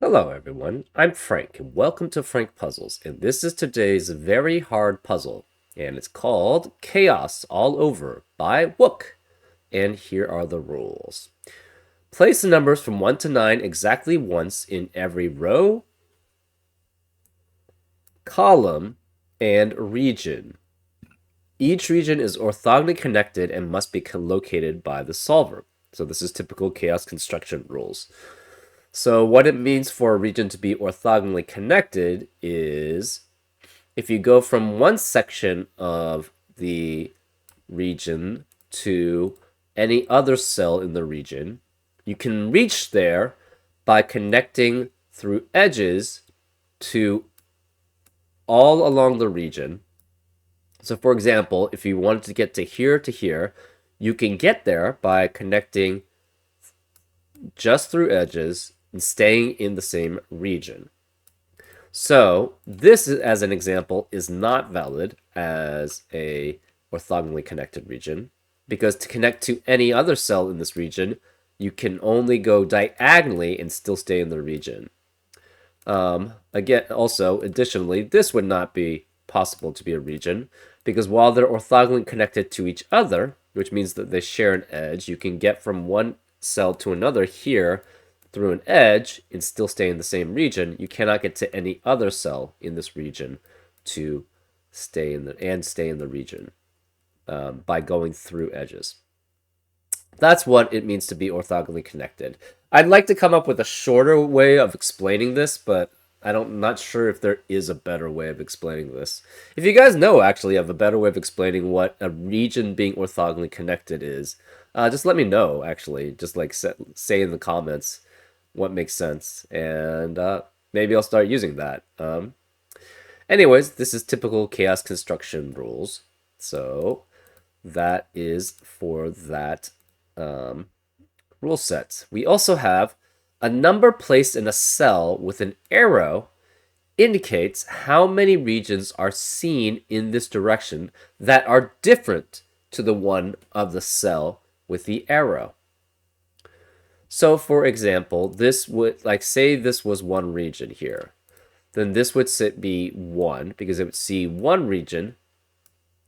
Hello everyone, I'm Frank and welcome to Frank Puzzles, and this is today's very hard puzzle, and it's called Chaos All Over by Wook. And here are the rules. Place the numbers from 1 to 9 exactly once in every row, column, and region. Each region is orthogonally connected and must be located by the solver. So this is typical chaos construction rules. So what it means for a region to be orthogonally connected is if you go from one section of the region to any other cell in the region, you can reach there by connecting through edges to all along the region. So for example, if you wanted to get to here, you can get there by connecting just through edges and staying in the same region. So this, as an example, is not valid as a orthogonally connected region because to connect to any other cell in this region, you can only go diagonally and still stay in the region. Additionally, this would not be possible to be a region because while they're orthogonally connected to each other, which means that they share an edge, you can get from one cell to another here through an edge and still stay in the same region. You cannot get to any other cell in this region to stay in the region by going through edges. That's what it means to be orthogonally connected. I'd like to come up with a shorter way of explaining this, but I'm not sure if there is a better way of explaining this. If you guys know actually of a better way of explaining what a region being orthogonally connected is, just let me know actually. Just like say in the comments what makes sense, and maybe I'll start using that. Anyways, this is typical chaos construction rules. So that is for that rule set. We also have a number placed in a cell with an arrow indicates how many regions are seen in this direction that are different to the one of the cell with the arrow. So for example, this would, like, say this was one region here. Then this would be 1 because it would see one region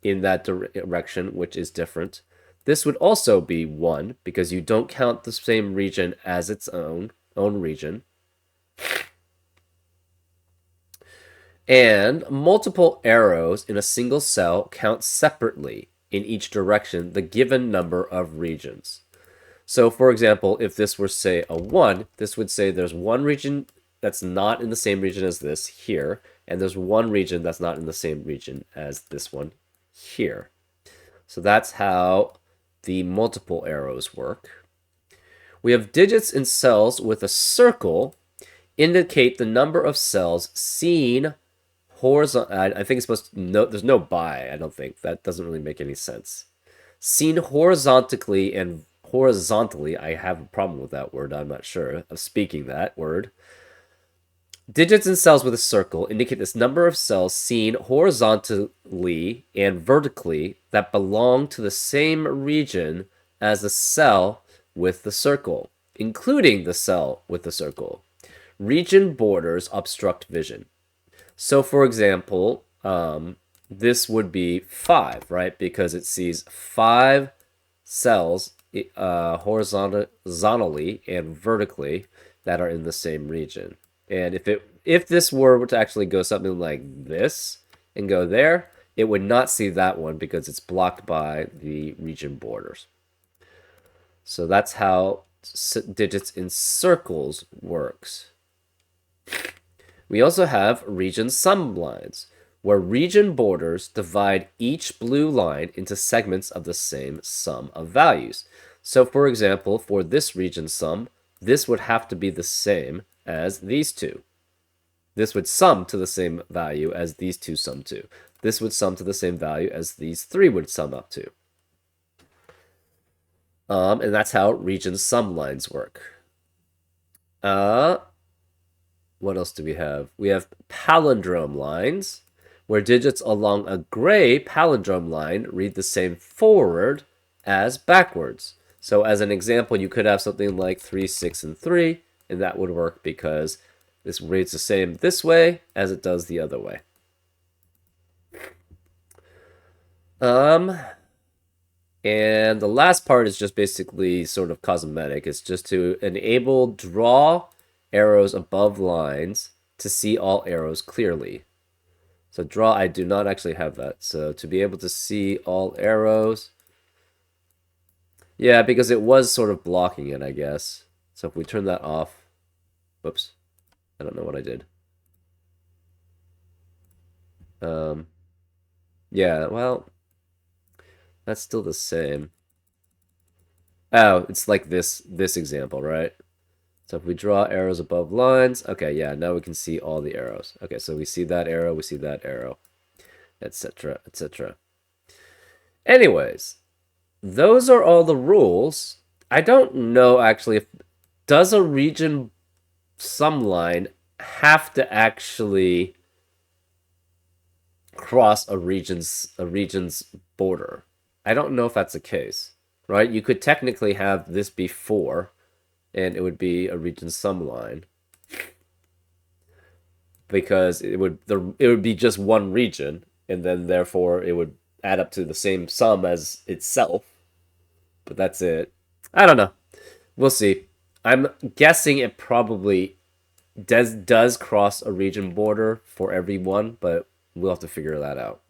in that direction, which is different. This would also be 1 because you don't count the same region as its own region. And multiple arrows in a single cell count separately in each direction the given number of regions. So for example, if this were, say, a 1, this would say there's one region that's not in the same region as this here, and there's one region that's not in the same region as this one here. So that's how the multiple arrows work. We have digits in cells with a circle indicate the number of cells seen horizontal. I think it's supposed to there's no by, I don't think. That doesn't really make any sense. Seen horizontally, I have a problem with that word. I'm not sure of speaking that word. Digits in cells with a circle indicate this number of cells seen horizontally and vertically that belong to the same region as the cell with the circle, including the cell with the circle. Region borders obstruct vision. So for example, this would be 5, right? Because it sees 5 cells horizontally and vertically that are in the same region. And if this were to actually go something like this and go there, it would not see that one because it's blocked by the region borders. So that's how digits in circles works. We also have region sum lines, where region borders divide each blue line into segments of the same sum of values. So for example, for this region sum, this would have to be the same as these two. This would sum to the same value as these two sum to. This would sum to the same value as these 3 would sum up to. And that's how region sum lines work. What else do we have? We have palindrome lines, where digits along a gray palindrome line read the same forward as backwards. So as an example, you could have something like 3, 6, and 3, and that would work because This reads the same this way as it does the other way. And the last part is just basically sort of cosmetic. It's just to enable draw arrows above lines to see all arrows clearly. So draw, I do not actually have that. So to be able to see all arrows, yeah, because it was sort of blocking it, I guess. So if we turn that off, whoops, I don't know what I did. Yeah, well, that's still the same. Oh, it's like this example, right? So if we draw arrows above lines, okay, yeah, now we can see all the arrows. Okay, so we see that arrow, we see that arrow, etc., etc. Anyways, those are all the rules. I don't know actually if does a region sum line have to actually cross a region's border. I don't know if that's the case, right? You could technically have this be 4, and it would be a region sum line because it would be just one region, and then therefore it would add up to the same sum as itself. But that's it. I don't know. We'll see. I'm guessing it probably does cross a region border for everyone, but we'll have to figure that out.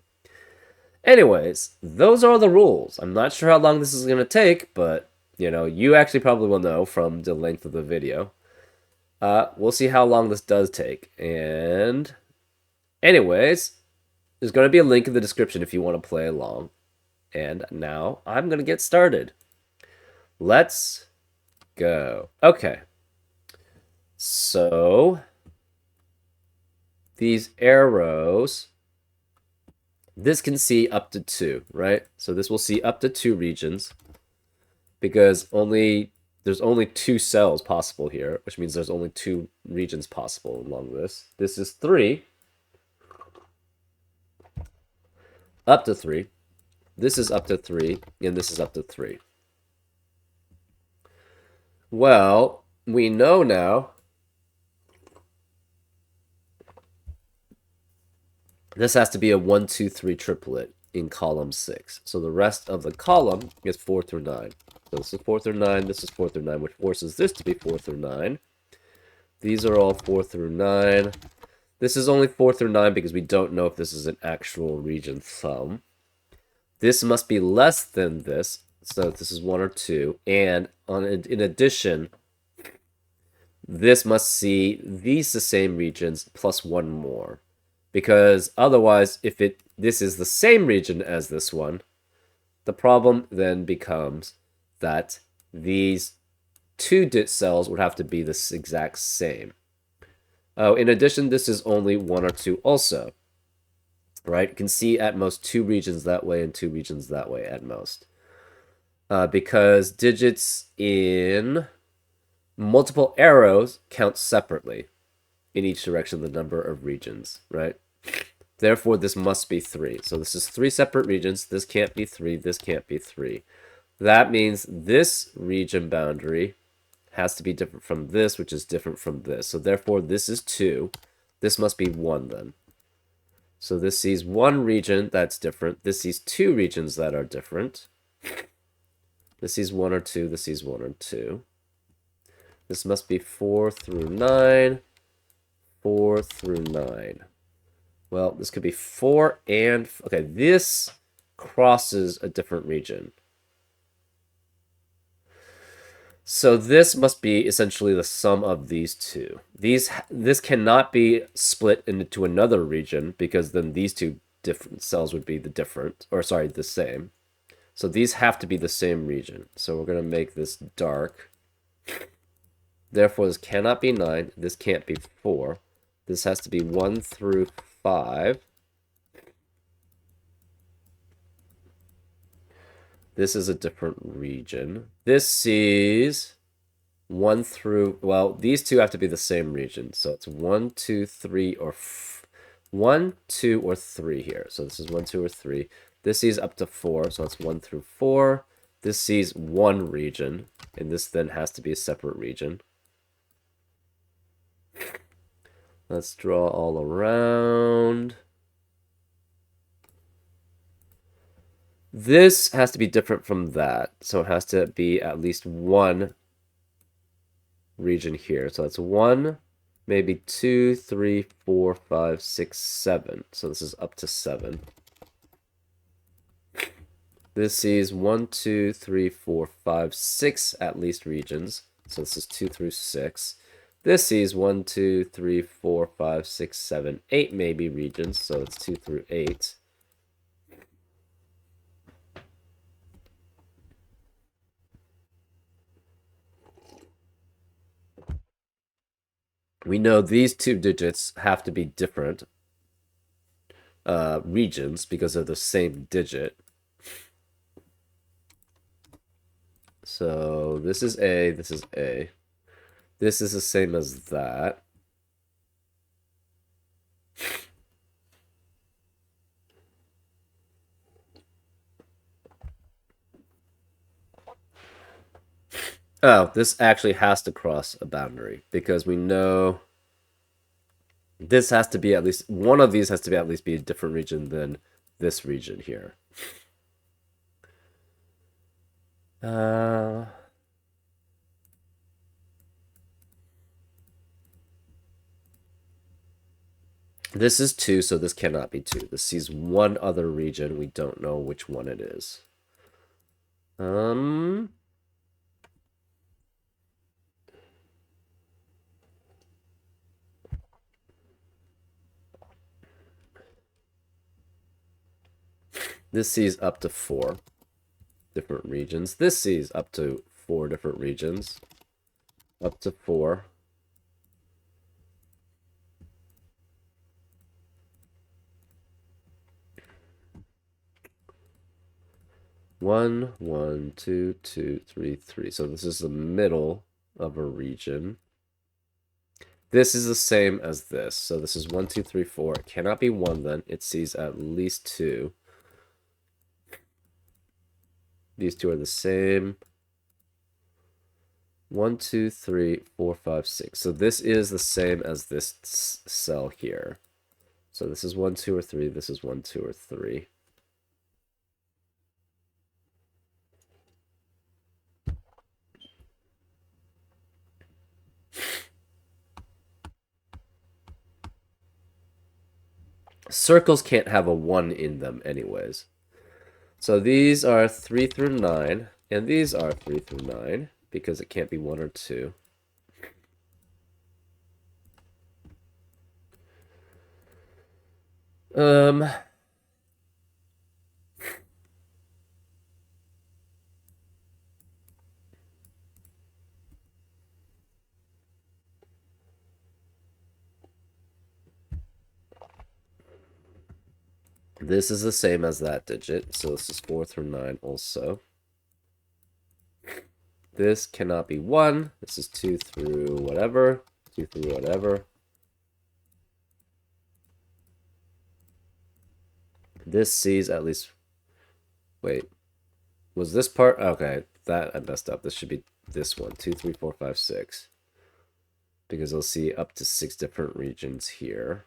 Anyways, those are the rules. I'm not sure how long this is going to take, but, you know, you actually probably will know from the length of the video. We'll see how long this does take. And anyways, there's going to be a link in the description if you want to play along. And now I'm going to get started. Let's go. Okay. So these arrows, this can see up to 2, right? So this will see up to 2 regions because there's only 2 cells possible here, which means there's only 2 regions possible along this. This is 3. Up to 3. This is up to 3, and this is up to 3. Well, we know now this has to be a 1, 2, 3 triplet in column 6. So the rest of the column is 4 through 9. So this is 4 through 9, this is 4 through 9, which forces this to be 4 through 9. These are all 4 through 9. This is only 4 through 9 because we don't know if this is an actual region sum. This must be less than this, so this is 1 or 2. And in addition, this must see these the same regions plus 1 more. Because otherwise, if this is the same region as this one, the problem then becomes that these 2 cells would have to be the exact same. Oh, in addition, this is only 1 or 2 also. Right? You can see at most 2 regions that way and 2 regions that way at most. Because digits in multiple arrows count separately in each direction the number of regions, right? Therefore, this must be 3. So this is 3 separate regions. This can't be 3. This can't be 3. That means this region boundary has to be different from this, which is different from this. So therefore, this is 2. This must be 1 then. So this sees 1 region that's different. This sees 2 regions that are different. This sees 1 or 2. This sees 1 or 2. This must be 4 through 9. 4 through 9. Well, this could be 4 and... Okay, this crosses a different region. So this must be essentially the sum of these 2. This cannot be split into another region because then these 2 different cells would be the same. So these have to be the same region. So we're going to make this dark. Therefore, this cannot be 9. This can't be 4. This has to be 1 through 5. This is a different region. This sees 1 through... Well, these 2 have to be the same region. So it's 1, 2, 3, or... 1, 2, or 3 here. So this is 1, 2, or 3. This sees up to 4, so it's 1 through 4. This sees 1 region, and this then has to be a separate region. Let's draw all around. This has to be different from that. So it has to be at least one region here. So that's one, maybe two, three, four, five, six, seven. So this is up to seven. This sees one, two, three, four, five, six at least regions. So this is 2 through 6. This sees one, two, three, four, five, six, seven, 8 maybe regions. So it's 2 through 8. We know these two digits have to be different regions because they're the same digit. So this is A, this is A. This is the same as that. Oh, this actually has to cross a boundary because we know this has to be at least one of these has to be at least be a different region than this region here. This is 2, so this cannot be 2. This sees one other region. We don't know which one it is. This sees up to 4 different regions. This sees up to 4 different regions. Up to 4. One, one, two, two, three, three. So this is the middle of a region. This is the same as this. So this is 1, 2, 3, 4. It cannot be 1 then. It sees at least 2. These two are the same. 1, 2, 3, 4, 5, 6. So this is the same as this cell here. So this is 1, 2, or 3. This is 1, 2, or 3. Circles can't have a 1 in them anyways. So these are 3 through 9, and these are 3 through 9, because it can't be 1 or 2. This is the same as that digit, so this is 4 through 9 also. This cannot be 1. This is 2 through whatever. 2 through whatever. This sees at least... Wait. Was this part? Okay, that I messed up. This should be this one. 2, 3, 4, 5, 6. Because I'll see up to 6 different regions here.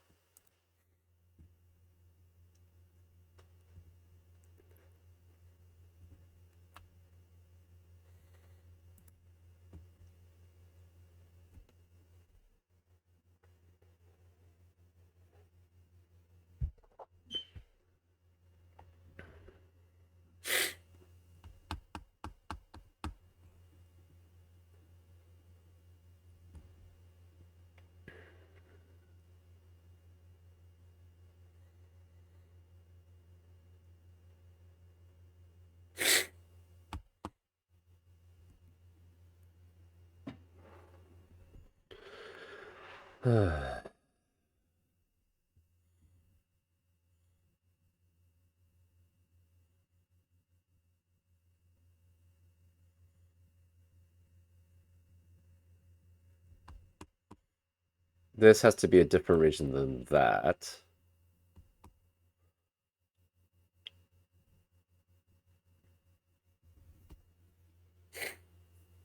This has to be a different region than that.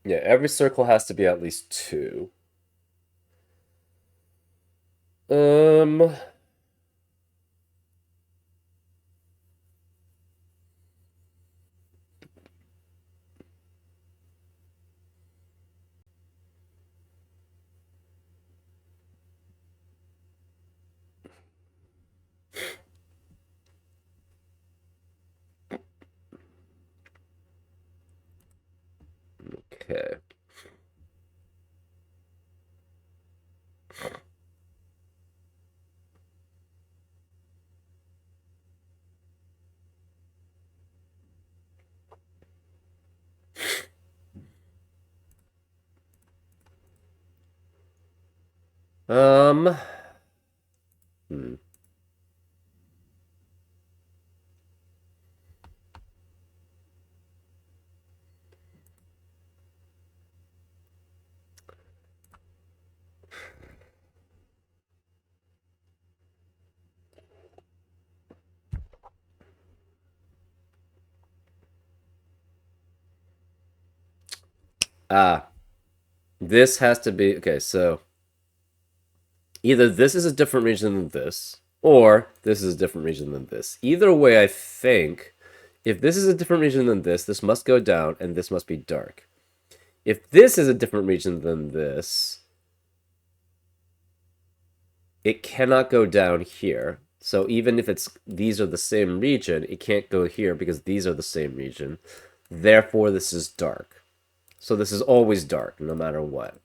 Yeah, every circle has to be at least 2. Um, okay. Um, hmm. Ah, this has to be okay. So either this is a different region than this, or this is a different region than this. Either way, I think if this is a different region than this must go down, and this must be dark. If this is a different region than this, it cannot go down here. So even if these are the same region, it can't go here because these are the same region. Therefore, this is dark. So this is always dark, no matter what.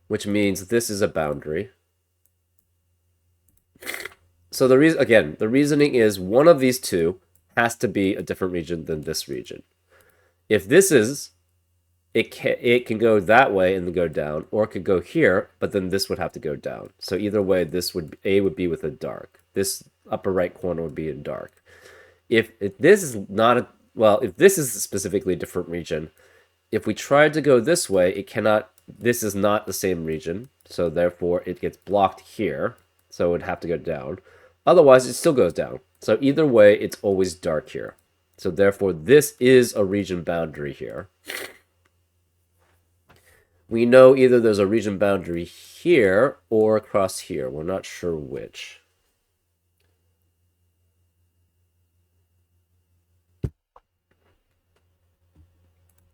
Which means this is a boundary. So the reasoning is one of these two has to be a different region than this region. If this is, it can go that way and then go down, or it could go here, but then this would have to go down. So either way, A would be with a dark. This upper right corner would be in dark. If this is not a, well, if this is specifically a different region, if we tried to go this way, it cannot, this is not the same region, so therefore it gets blocked here, so it would have to go down. Otherwise, it still goes down. So either way, it's always dark here. So therefore, this is a region boundary here. We know either there's a region boundary here or across here. We're not sure which.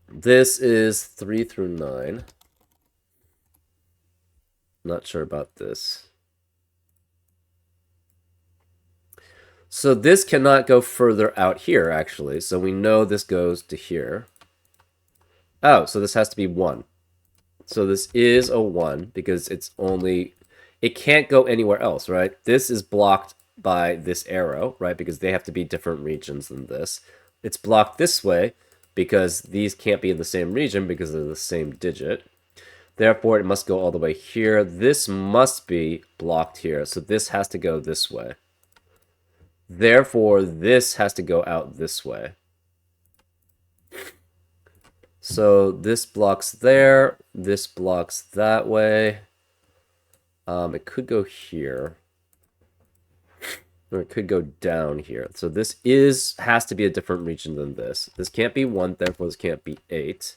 This is 3 through 9. Not sure about this. So this cannot go further out here, actually. So we know this goes to here. Oh, so this has to be 1. So this is a 1 because it's only... It can't go anywhere else, right? This is blocked by this arrow, right? Because they have to be different regions than this. It's blocked this way because these can't be in the same region because they're the same digit. Therefore, it must go all the way here. This must be blocked here. So this has to go this way. Therefore, this has to go out this way. So this blocks there. This blocks that way. It could go here. Or it could go down here. So this has to be a different region than this. This can't be 1, therefore this can't be 8.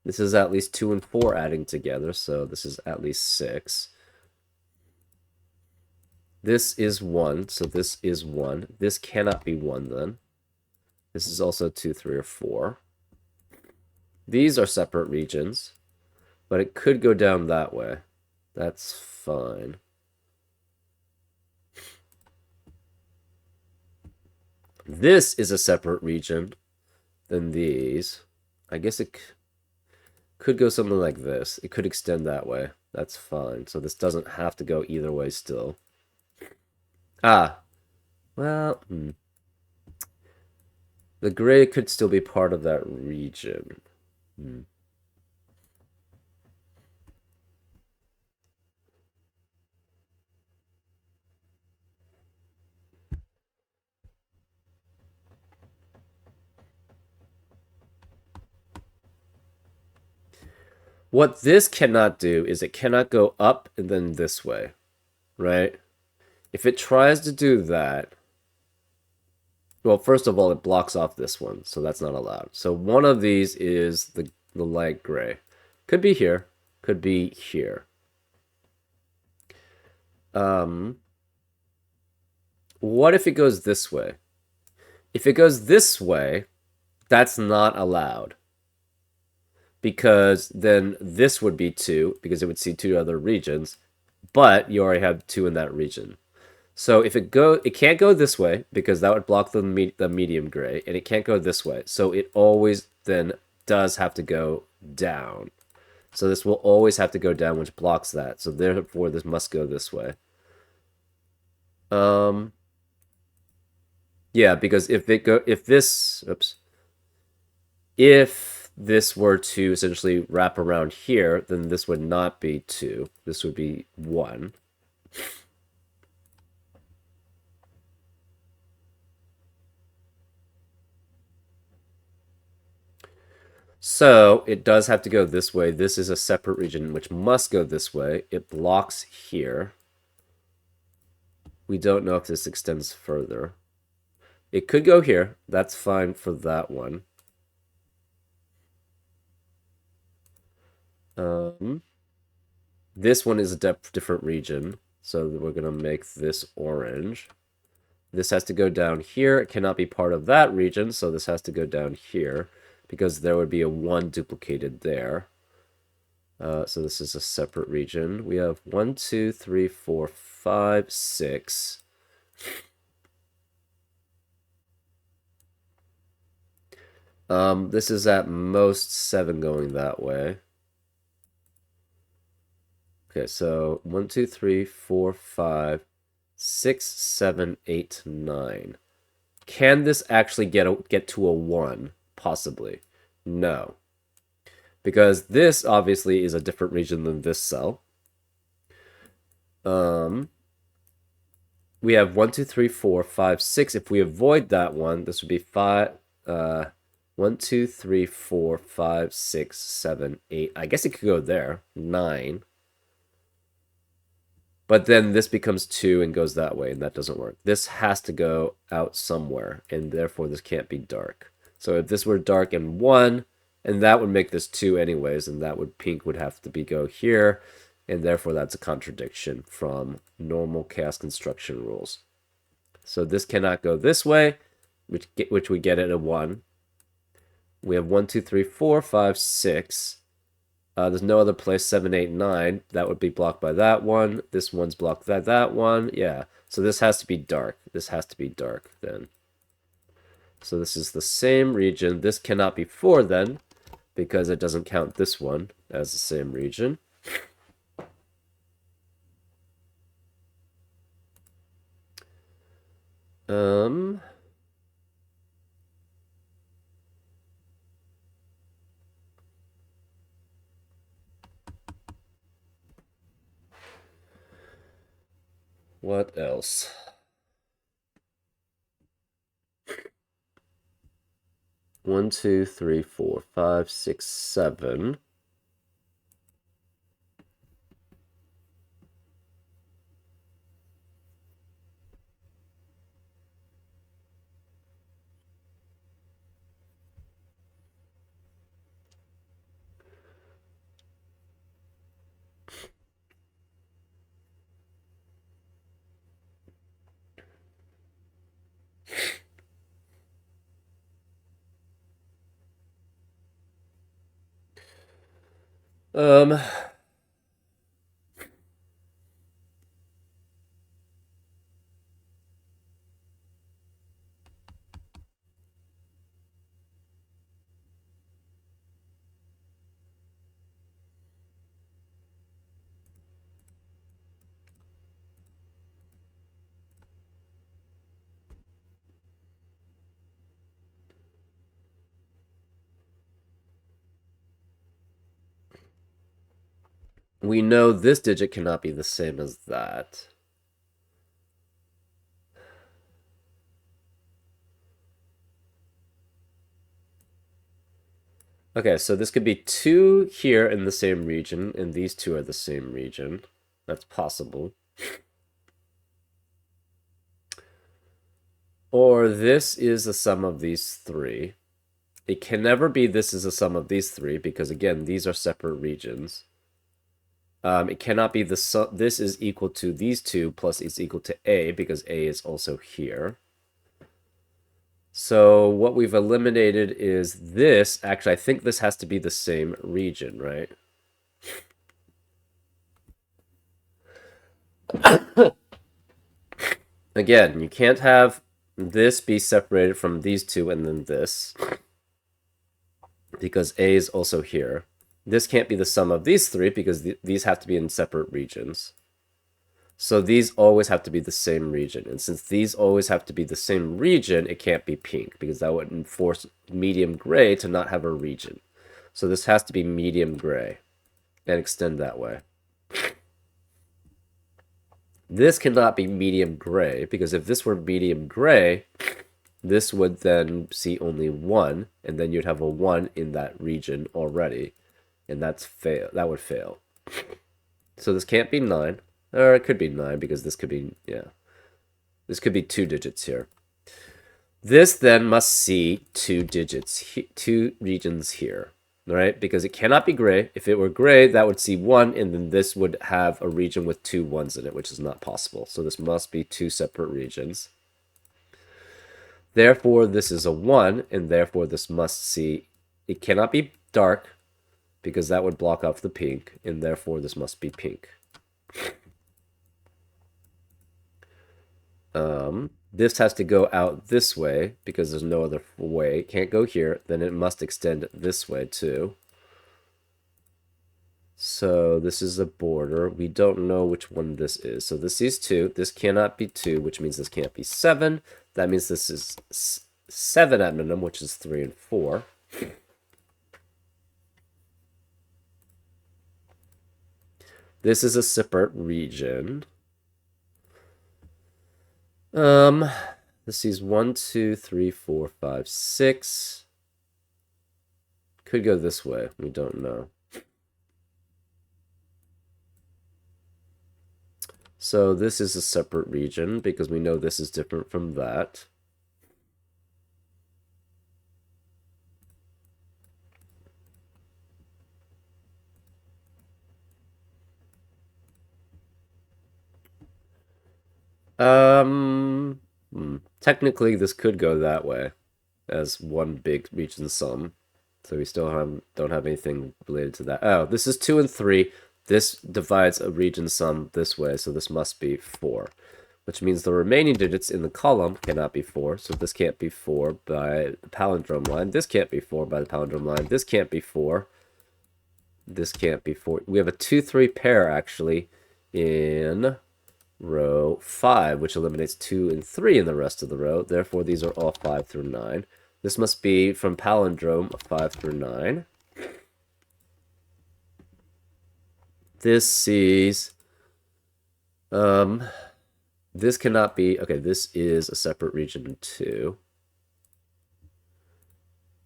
This is at least 2 and 4 adding together, so this is at least 6. This is 1, so this is 1. This cannot be 1 then. This is also 2, 3, or 4. These are separate regions, but it could go down that way. That's fine. This is a separate region than these. I guess it could go something like this. It could extend that way. That's fine. So this doesn't have to go either way still. Ah. Well, the gray could still be part of that region. What this cannot do is it cannot go up and then this way, right? If it tries to do that, well, first of all, it blocks off this one, so that's not allowed. So one of these is the light gray. Could be here, could be here. What if it goes this way? If it goes this way, that's not allowed. Because then this would be 2, because it would see 2 other regions, but you already have 2 in that region. So if it can't go this way because that would block the medium gray, and it can't go this way. So it always then does have to go down. So this will always have to go down, which blocks that. So therefore, this must go this way. Yeah, because if this were to essentially wrap around here, then this would not be 2. This would be 1. So it does have to go this way. This is a separate region which must go this way. It blocks here. We don't know if this extends further. It could go here. That's fine for that one. This one is a different region. So we're going to make this orange. This has to go down here. It cannot be part of that region, so this has to go down here because there would be a 1 duplicated there. So this is a separate region. We have 1, 2, 3, 4, 5, 6. This is at most 7 going that way. Okay, so 1, 2, 3, 4, 5, 6, 7, 8, 9. Can this actually get to a 1? Possibly. No. Because this obviously is a different region than this cell. We have 1, 2, 3, 4, 5, 6. If we avoid that one, this would be 5. 1, 2, 3, 4, 5, 6, 7, 8. I guess it could go there. 9. But then this becomes 2 and goes that way, and that doesn't work. This has to go out somewhere, and therefore this can't be dark. So if this were dark and 1, and that would make this 2 anyways, and that would pink would have to go here, and therefore that's a contradiction from normal chaos construction rules. So this cannot go this way, which we get at a 1. We have 1, 2, 3, 4, 5, 6. There's no other place, 7, 8, 9. That would be blocked by that one. This one's blocked by that one. Yeah. So this has to be dark. This has to be dark then. So this is the same region. This cannot be 4 then, because it doesn't count this one as the same region. What else? One, two, three, four, five, six, 7. We know this digit cannot be the same as that. Okay, so this could be 2 here in the same region, and these 2 are the same region. That's possible. Or this is the sum of these 3. It can never be this is a sum of these 3, because again, these are separate regions. It cannot be the sum. This is equal to these two plus it's equal to A because A is also here. So what we've eliminated is this. Actually, I think this has to be the same region, right? Again, you can't have this be separated from these two and then this because A is also here. This can't be the sum of these three because these have to be in separate regions. So these always have to be the same region. And since these always have to be the same region, it can't be pink because that would force medium gray to not have a region. So this has to be medium gray and extend that way. This cannot be medium gray because if this were medium gray, this would then see only 1, and then you'd have a 1 in that region already, and that's fail. That would fail. So this can't be 9, or it could be 9 because this could be, yeah. This could be 2 digits here. This then must see 2 digits, 2 regions here, right? Because it cannot be gray. If it were gray, that would see 1, and then this would have a region with 2 1s in it, which is not possible. So this must be 2 separate regions. Therefore, this is a 1, and therefore this must see, it cannot be dark, because that would block off the pink, and therefore this must be pink. This has to go out this way, because there's no other way. It can't go here, then it must extend this way too. So this is a border. We don't know which one this is. So this is 2. This cannot be 2, which means this can't be 7. That means this is 7 at minimum, which is 3 and 4. This is a separate region. This is 1, 2, 3, 4, 5, 6. Could go this way. We don't know. So this is a separate region because we know this is different from that. Technically this could go that way as one big region sum. So we still don't have anything related to that. Oh, this is 2 and 3. This divides a region sum this way, so this must be 4. Which means the remaining digits in the column cannot be 4, so this can't be 4 by the palindrome line. This can't be 4 by the palindrome line. This can't be 4. This can't be 4. We have a 2-3 pair, actually, in row 5, which eliminates 2 and 3 in the rest of the row. Therefore, these are all 5 through 9. This must be from palindrome 5 through 9. This sees... this cannot be... Okay, this is a separate region 2.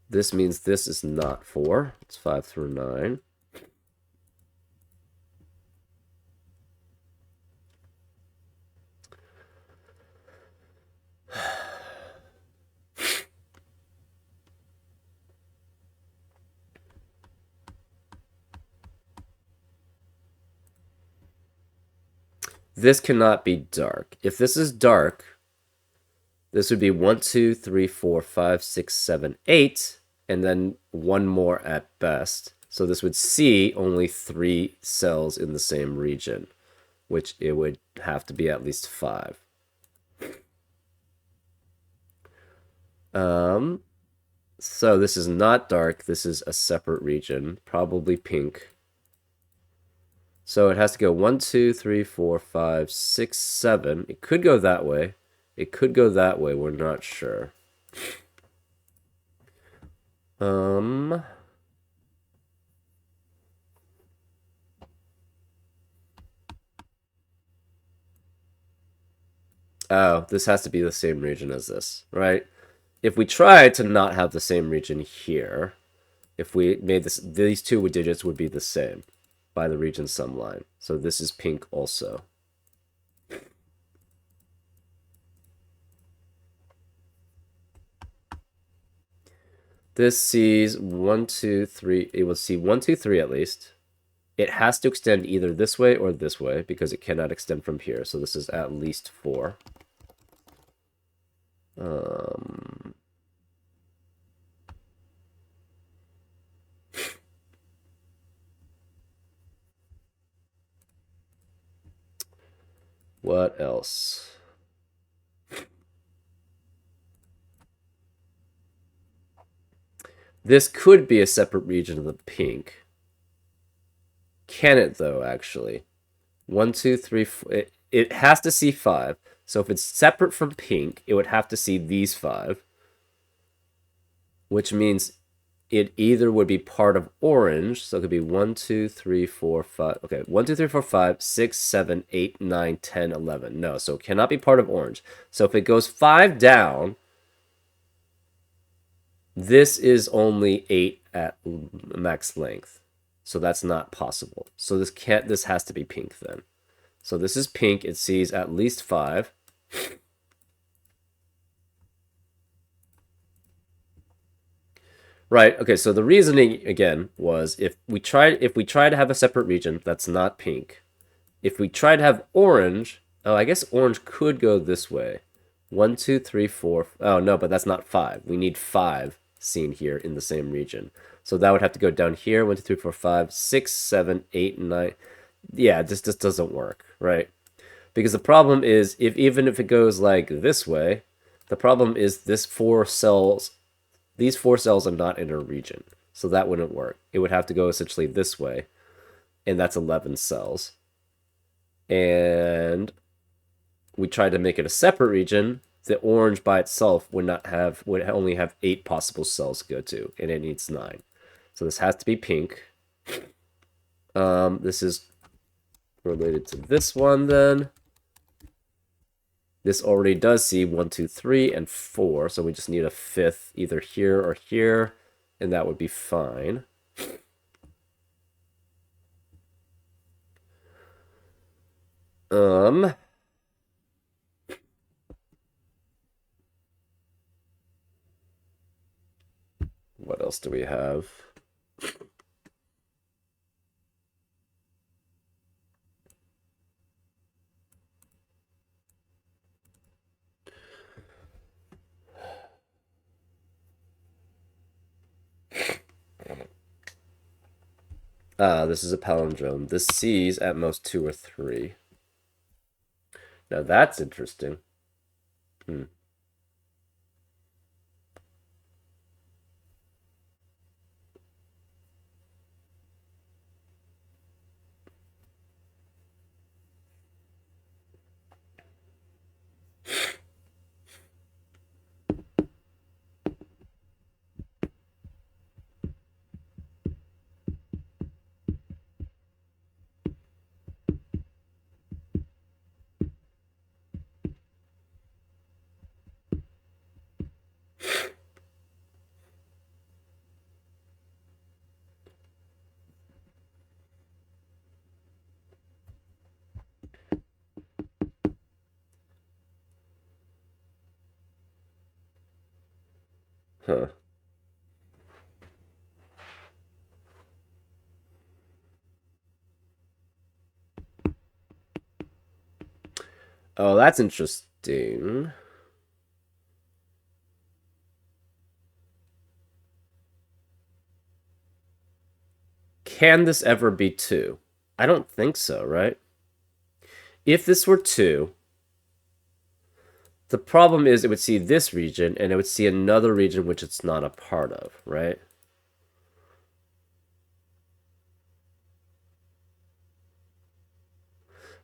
This means this is not 4. It's 5 through 9. This cannot be dark. If this is dark, this would be 1, 2, 3, 4, 5, 6, 7, 8, and then one more at best. So this would see only 3 cells in the same region, which it would have to be at least 5. So this is not dark. This is a separate region, probably pink. So it has to go 1, 2, 3, 4, 5, 6, 7. It could go that way. It could go that way. We're not sure. Oh, this has to be the same region as this, right? If we try to not have the same region here, if we made this, these two digits would be the same by the region sum line. So this is pink also. This sees 1, 2, 3. It will see 1, 2, 3 at least. it has to extend either this way or this way because it cannot extend from here. So this is at least 4. Um, what else? This could be a separate region of the pink. Can it, though, actually? 1, 2, 3, 4. It has to see 5. So if it's separate from pink, it would have to see these 5. Which means it either would be part of orange. So it could be 1, 2, 3, 4, 5. Okay, 1, 2, 3, 4, 5, 6, 7, 8, 9, 10, 11. No, so it cannot be part of orange. So if it goes 5 down, this is only 8 at max length. So that's not possible. So this has to be pink then. So this is pink. It sees at least 5. Right. Okay, so the reasoning again was if we try to have a separate region that's not pink, if we try to have orange, oh, I guess orange could go this way. 1, 2, 3, 4. Oh no, but that's not 5. We need 5 seen here in the same region. So that would have to go down here. 1, 2, 3, 4, 5, 6, 7, 8, 9. Yeah, this just doesn't work, right? Because the problem is even if it goes like this way, the problem is these 4 cells are not in a region. So that wouldn't work. It would have to go essentially this way, and that's 11 cells. And we tried to make it a separate region. The orange by itself would only have 8 possible cells to go to, and it needs 9. So this has to be pink. This is related to this one then. This already does see 1, 2, 3, and 4, so we just need a 5th either here or here, and that would be fine. What else do we have? This is a palindrome. This sees at most 2 or 3. Now that's interesting. Huh. Oh, that's interesting. Can this ever be 2? I don't think so, right? If this were 2, the problem is it would see this region and it would see another region which it's not a part of, right?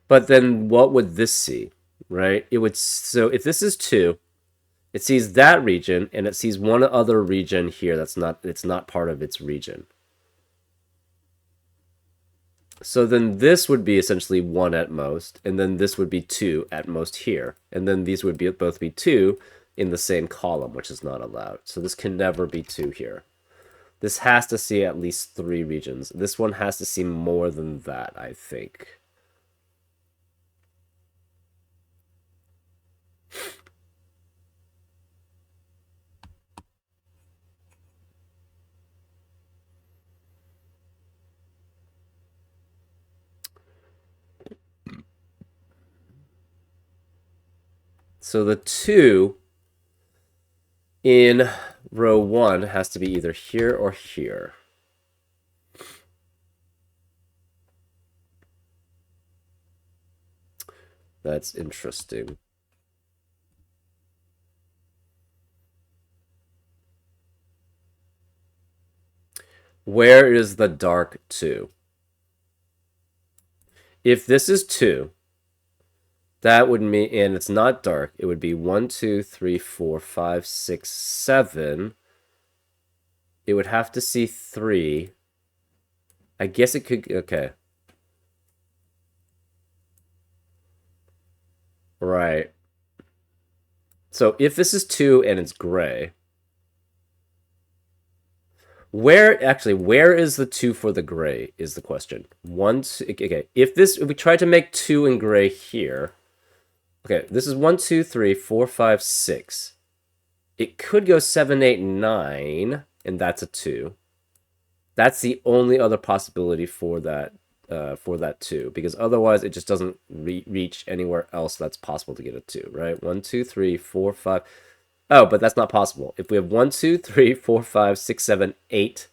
But then what would this see, right? It would, so if this is 2, it sees that region and it sees one other region here it's not part of its region. So then this would be essentially 1 at most, and then this would be 2 at most here. And then these would both be 2 in the same column, which is not allowed. So this can never be 2 here. This has to see at least 3 regions. This one has to see more than that, I think. So the 2 in row 1 has to be either here or here. That's interesting. Where is the dark 2? If this is 2, that would mean, and it's not dark, it would be 1, 2, 3, 4, 5, 6, 7. It would have to see 3. I guess it could, okay. Right. So if this is 2 and it's gray, where is the 2 for the gray is the question. Okay, if we try to make 2 in gray here, okay, this is 1, 2, 3, 4, 5, 6. It could go 7, 8, 9, and that's a 2. That's the only other possibility for that 2, because otherwise it just doesn't reach anywhere else that's possible to get a 2, right? 1, 2, 3, 4, 5. Oh, but that's not possible. If we have 1, 2, 3, 4, 5, 6, 7, 8,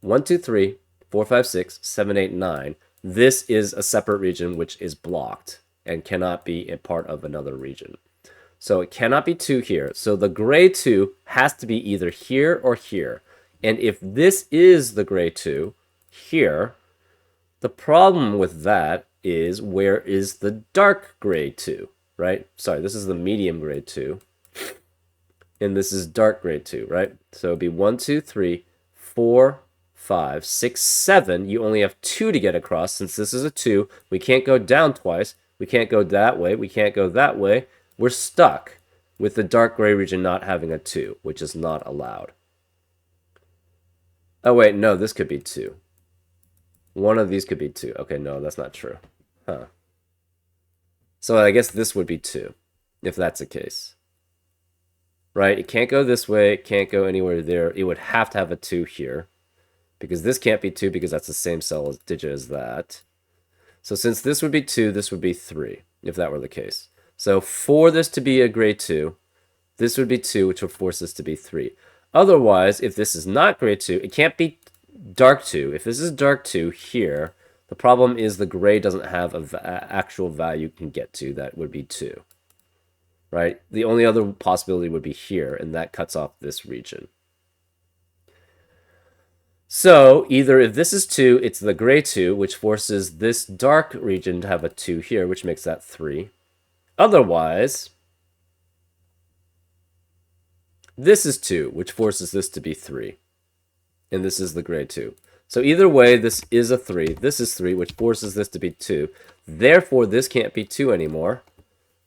1, 2, 3, 4, 5, 6, 7, 8, 9, this is a separate region which is blocked and cannot be a part of another region. So it cannot be 2 here. So the gray 2 has to be either here or here. And if this is the gray 2 here, the problem with that is where is the dark gray 2, right? Sorry, this is the medium gray 2. And this is dark gray 2, right? So it'd be 1, 2, 3, 4, 5, 6, 7. You only have 2 to get across. Since this is a 2, we can't go down twice. We can't go that way. We can't go that way. We're stuck with the dark gray region not having a 2, which is not allowed. Oh, wait, no, this could be 2. One of these could be 2. Okay, no, that's not true. Huh. So I guess this would be 2, if that's the case. Right? It can't go this way. It can't go anywhere there. It would have to have a 2 here. Because this can't be 2 because that's the same cell digit as that. So since this would be 2, this would be 3, if that were the case. So for this to be a gray 2, this would be 2, which would force this to be 3. Otherwise, if this is not gray 2, it can't be dark 2. If this is dark 2 here, the problem is the gray doesn't have an actual value you can get to that would be 2. Right? The only other possibility would be here, and that cuts off this region. So either if this is 2, it's the gray 2, which forces this dark region to have a 2 here, which makes that 3. Otherwise, this is 2, which forces this to be 3. And this is the gray 2. So either way, this is a 3. This is 3, which forces this to be 2. Therefore, this can't be 2 anymore.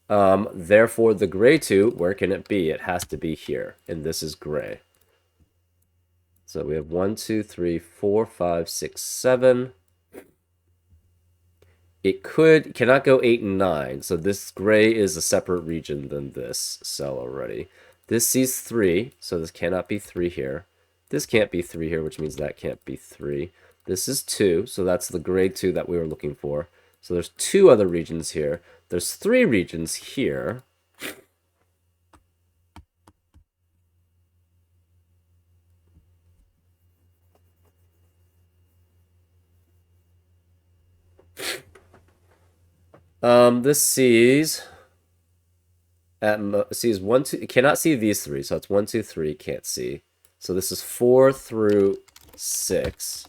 Therefore, the gray 2, where can it be? It has to be here. And this is gray. So we have 1, 2, 3, 4, 5, 6, 7. It cannot go 8 and 9. So this gray is a separate region than this cell already. This sees 3, so this cannot be 3 here. This can't be 3 here, which means that can't be 3. This is 2, so that's the gray 2 that we were looking for. So there's 2 other regions here. There's 3 regions here. This sees 1, 2. It cannot see these 3, so it's 1, 2, 3. Can't see. So this is 4 through 6.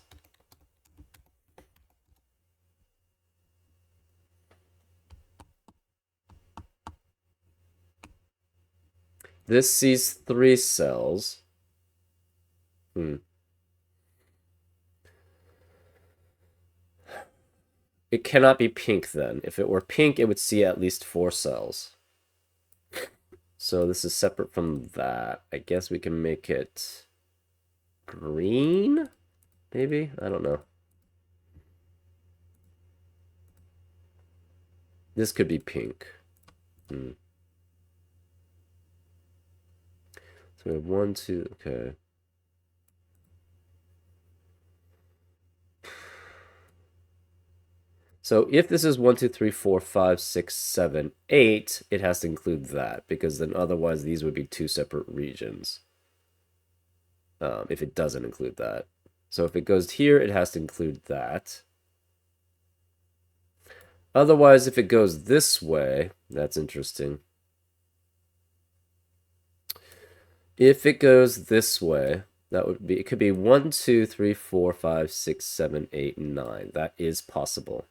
This sees 3 cells. It cannot be pink then. If it were pink, it would see at least 4 cells. So this is separate from that. I guess we can make it green? Maybe? I don't know. This could be pink. So we have 1, 2, okay. So if this is 1, 2, 3, 4, 5, 6, 7, 8, it has to include that, because then otherwise these would be two separate regions. If it doesn't include that. So if it goes here, it has to include that. Otherwise, if it goes this way, that's interesting. If it goes this way, that would be, it could be 1, 2, 3, 4, 5, 6, 7, 8, 9. That is possible.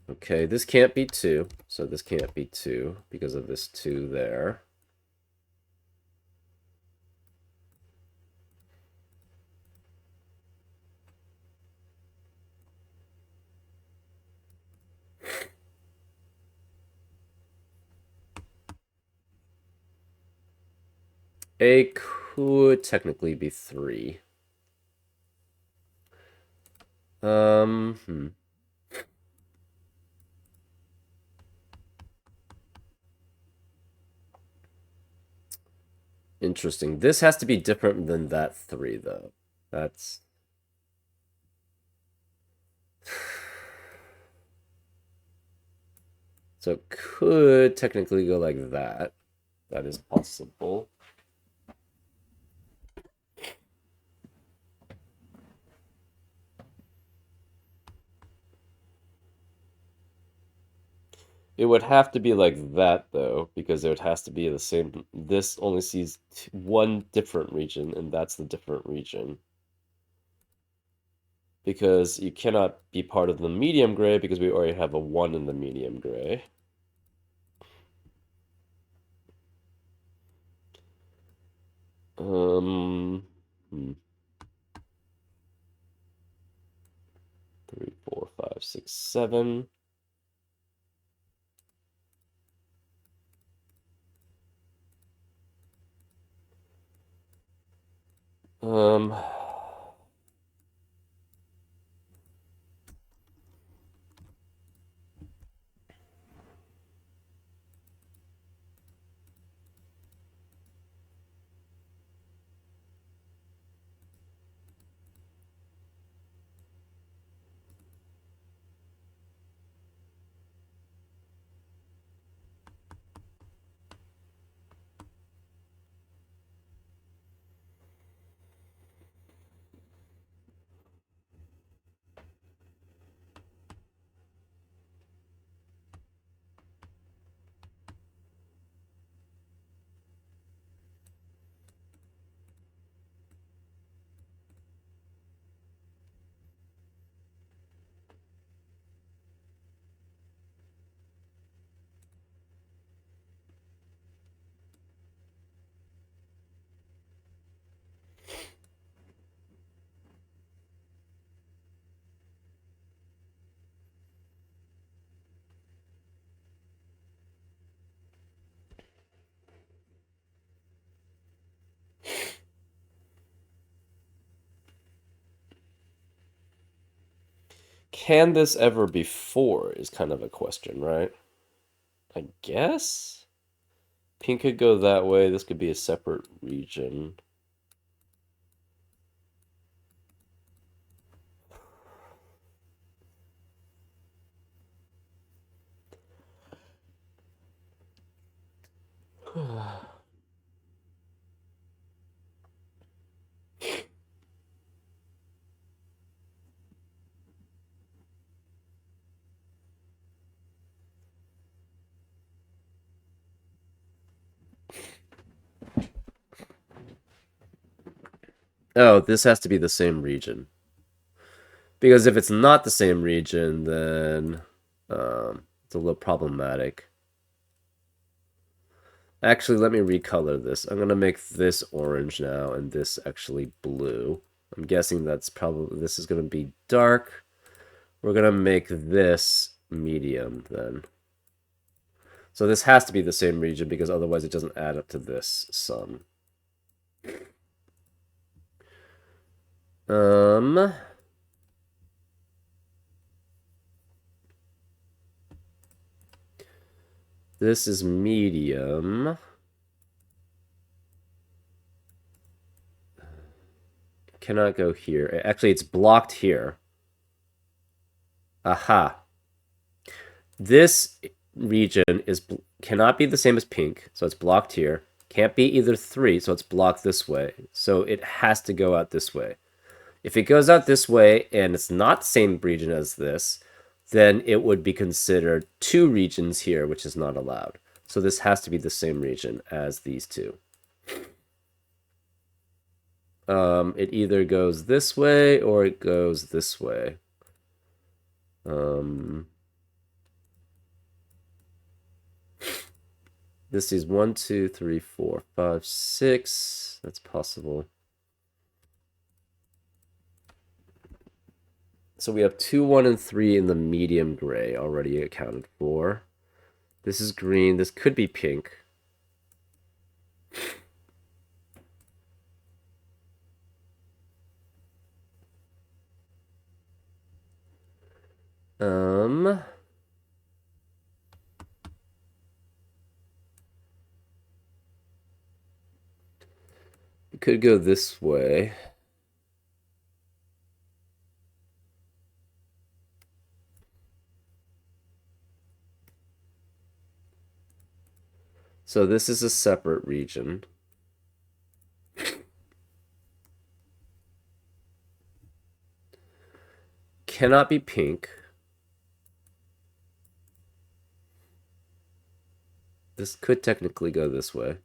Okay, this can't be 2, so this can't be 2 because of this 2 there. A could technically be 3. Hmm. Interesting. This has to be different than that 3, though. That's... So it could technically go like that. That is possible. It would have to be like that, though, because it has to be the same. This only sees one different region, and that's the different region. Because you cannot be part of the medium gray because we already have a 1 in the medium gray. Hmm. 3, 4, 5, 6, 7. Um, can this ever be 4 is kind of a question, right? I guess? Pink could go that way. This could be a separate region. Oh, this has to be the same region. Because if it's not the same region, then it's a little problematic. Actually, let me recolor this. I'm going to make this orange now and this actually blue. I'm guessing that's probably, this is going to be dark. We're going to make this medium then. So this has to be the same region because otherwise it doesn't add up to this sum. Um, This is medium. Cannot go here. Actually, it's blocked here. Aha. This region cannot be the same as pink, so it's blocked here. Can't be either 3, so it's blocked this way. So it has to go out this way. If it goes out this way and it's not the same region as this, then it would be considered 2 regions here, which is not allowed. So this has to be the same region as these two. It either goes this way or it goes this way. This is 1, 2, 3, 4, 5, 6. That's possible. So we have 2, 1, and 3 in the medium gray already accounted for. This is green. This could be pink. It could go this way. So this is a separate region. Cannot be pink. This could technically go this way.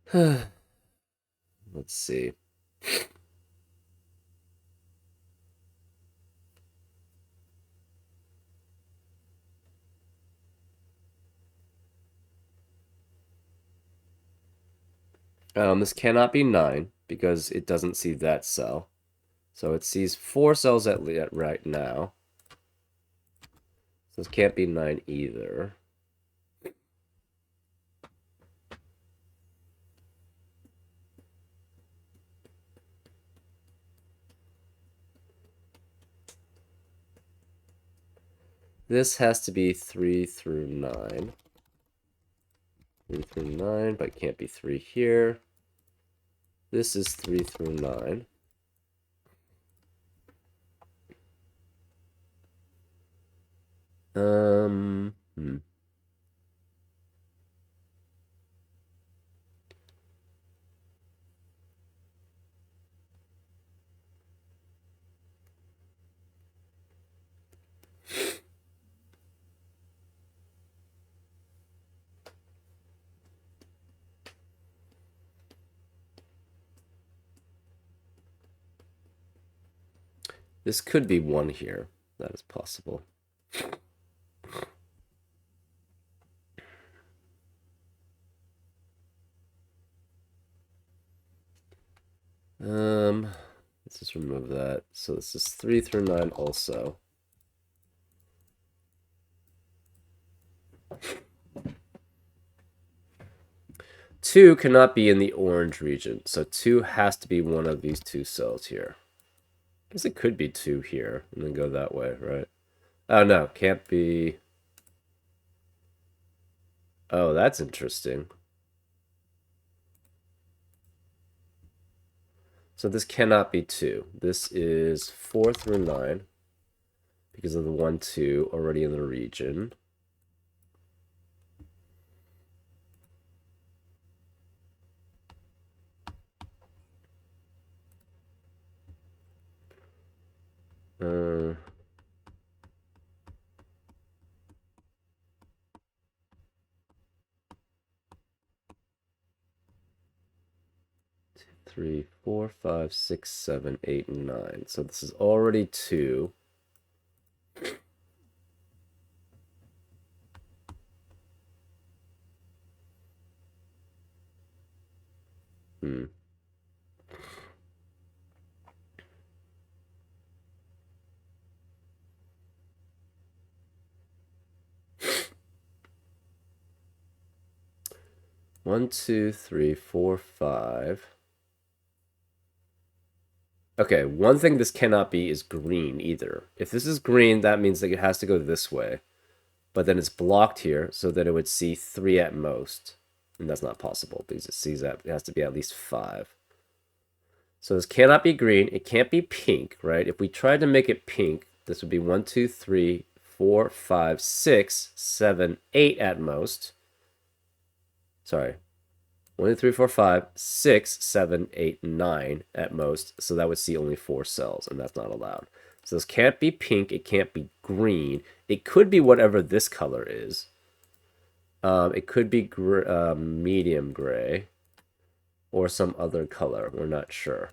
Huh. Let's see. This cannot be 9 because it doesn't see that cell. So it sees 4 cells at right now. So this can't be 9 either. This has to be 3 through 9. 3 through 9, but it can't be 3 here. This is 3 through 9. This could be 1 here. That is possible. Let's just remove that. So this is 3 through 9 also. Two cannot be in the orange region, so 2 has to be one of these 2 cells here. I guess it could be 2 here, and then go that way, right? Oh, no, can't be... Oh, that's interesting. So this cannot be 2. This is 4 through 9, because of the 1, 2 already in the region. 3, 4, 5, 6, 7, 8, and 9. So this is already 2. Hmm. One, two, three, four, five. Okay, one thing this cannot be is green either. If this is green, that means that it has to go this way. But then it's blocked here, so that it would see 3 at most. And that's not possible because it sees that it has to be at least 5. So this cannot be green. It can't be pink, right? If we tried to make it pink, this would be 1, 2, 3, 4, 5, 6, 7, 8 at most. Sorry. 1, 2, 3, 4, 5, 6, 7, 8, 9 at most. So that would see only 4 cells, and that's not allowed. So this can't be pink. It can't be green. It could be whatever this color is. It could be medium gray or some other color. We're not sure.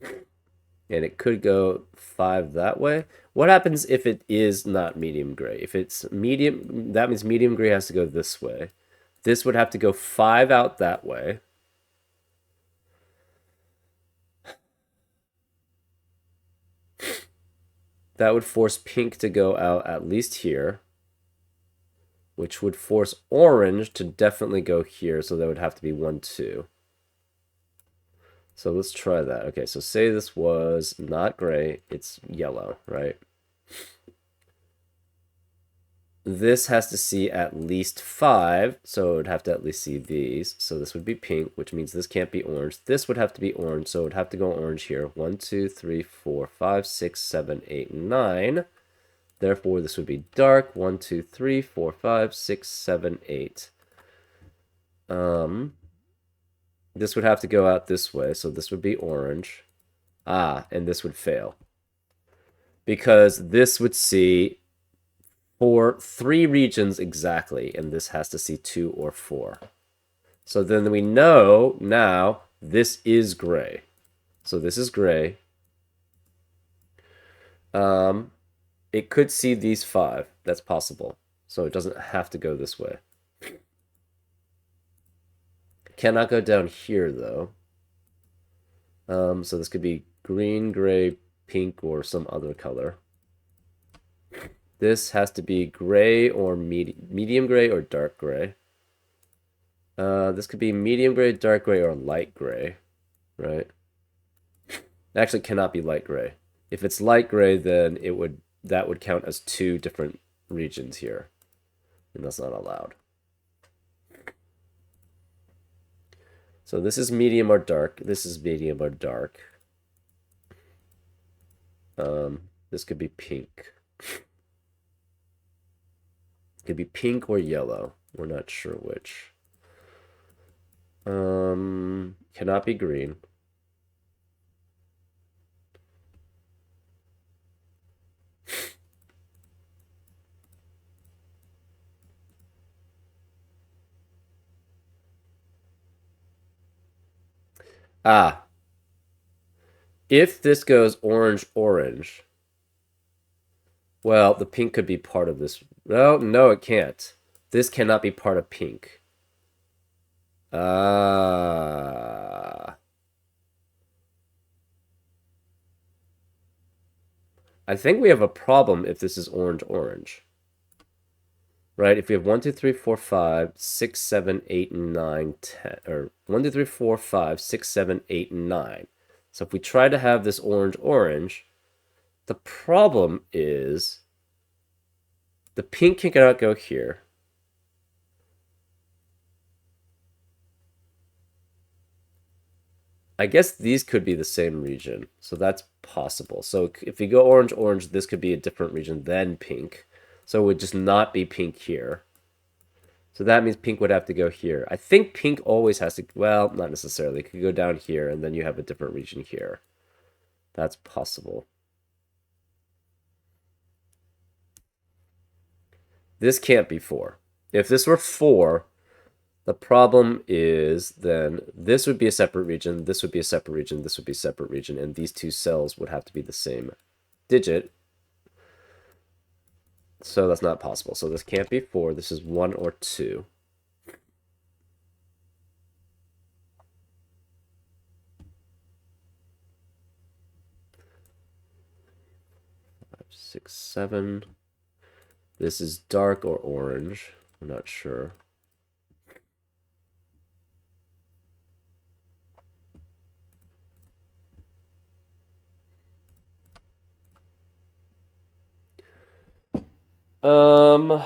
And it could go 5 that way. What happens if it is not medium gray? If it's medium, that means medium gray has to go this way. This would have to go 5 out that way. That would force pink to go out at least here, which would force orange to definitely go here. So that would have to be 1, 2. So let's try that. Okay, so say this was not gray, it's yellow, right? This has to see at least 5, so it would have to at least see these. So this would be pink, which means this can't be orange. This would have to be orange, so it would have to go orange here. 1, 2, 3, 4, 5, 6, 7, 8, 9. Therefore, this would be dark. 1, 2, 3, 4, 5, 6, 7, 8. This would have to go out this way, so this would be orange. And this would fail. Because this would see for 3 regions exactly, and this has to see 2 or 4. So then we know now this is gray. So this is gray. It could see these 5. That's possible. So it doesn't have to go this way. Cannot go down here, though. So this could be green, gray, pink, or some other color. This has to be gray or medium gray or dark gray. This could be medium gray, dark gray, or light gray, right? It actually cannot be light gray. If it's light gray, then that would count as 2 different regions here, and that's not allowed. So this is medium or dark. This is medium or dark. This could be pink. It could be pink or yellow. We're not sure which. Cannot be green. If this goes orange, orange, well, the pink could be part of this. Well, no, it can't. This cannot be part of pink. I think we have a problem if this is orange, orange. Right? If we have 1, 2, 3, 4, 5, 6, 7, 8, 9, 10, or 1, 2, 3, 4, 5, 6, 7, 8, 9. So if we try to have this orange, orange, the problem is the pink cannot go here. I guess these could be the same region, so that's possible. So if we go orange, orange, this could be a different region than pink. So it would just not be pink here. So that means pink would have to go here. I think pink always has to, well, not necessarily. It could go down here, and then you have a different region here. That's possible. This can't be 4. If this were 4, The problem is then this would be a separate region, this would be a separate region, this would be a separate region, and these two cells would have to be the same digit. So that's not possible. So this can't be 4. This is 1 or 2. 5, 6, 7. This is dark or orange. I'm not sure. Um,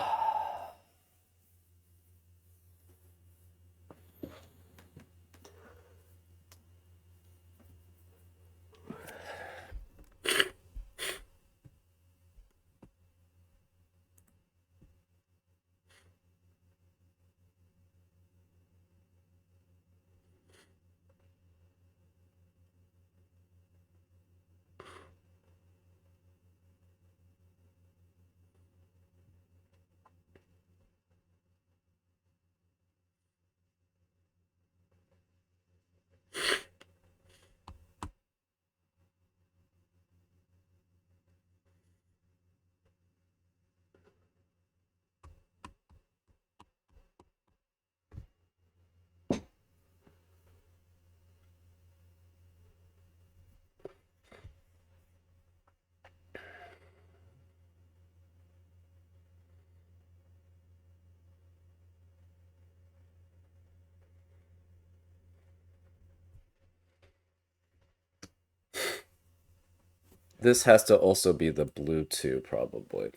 this has to also be the blue 2, probably.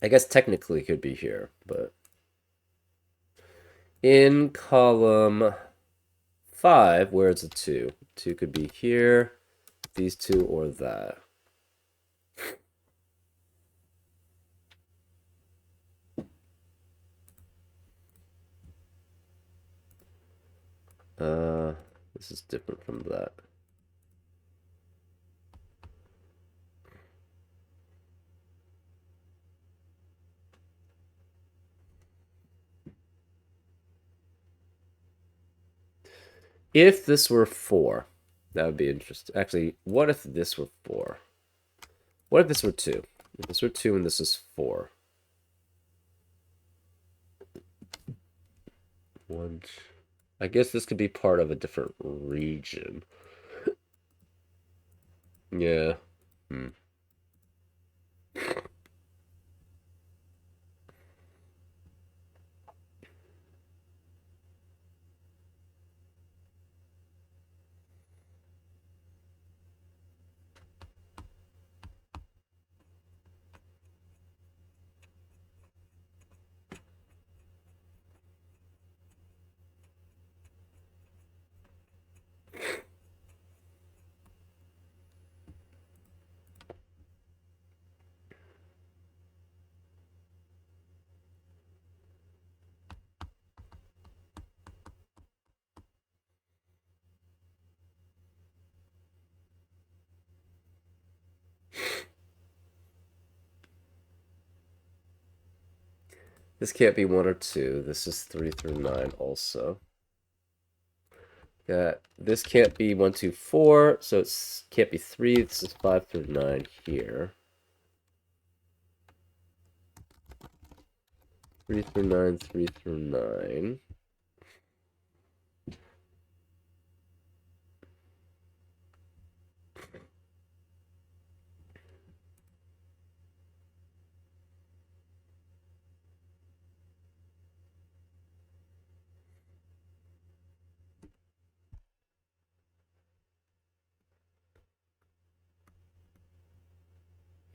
I guess technically it could be here, but in column 5, where's the 2? 2 could be here, these two, or that. This is different from that. If this were 4, that would be interesting. Actually, what if this were 4? What if this were 2? If this were 2 and this is 4. 1. I guess this could be part of a different region. Yeah. Hmm. This can't be 1 or 2. This is 3 through 9 also. Yeah, this can't be 1, 2, 4, so it can't be 3. This is 5 through 9 here. 3 through 9, 3 through 9.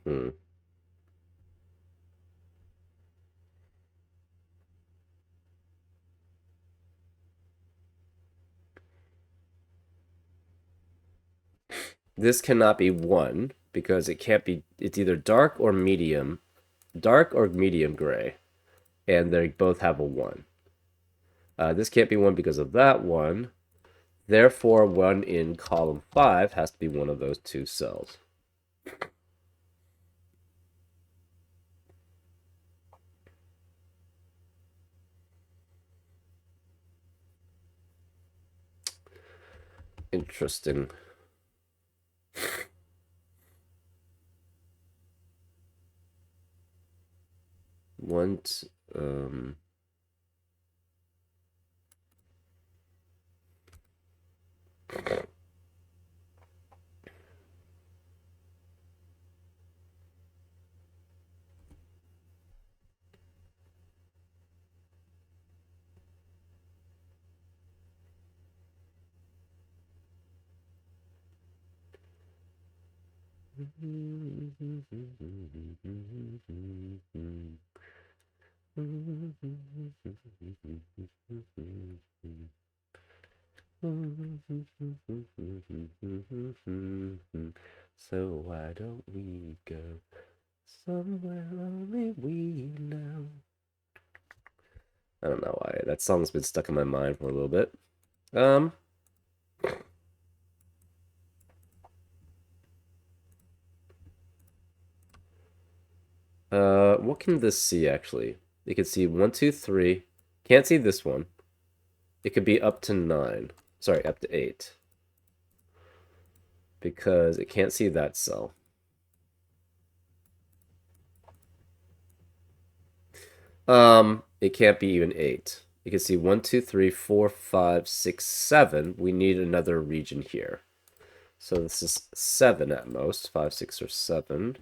Hmm. This cannot be 1 because it can't be, it's either dark or medium gray, and they both have a 1. This can't be 1 because of that 1. Therefore, 1 in column 5 has to be one of those 2 cells. Interesting. One, um, so why don't we go somewhere only we know? I don't know why. That song's been stuck in my mind for a little bit. Um, what can this see actually? It can see 1, 2, 3. Can't see this one. It could be up to 9. Sorry, up to 8. Because it can't see that cell. It can't be even 8. You can see 1, 2, 3, 4, 5, 6, 7. We need another region here. So this is 7 at most. 5, 6, or 7.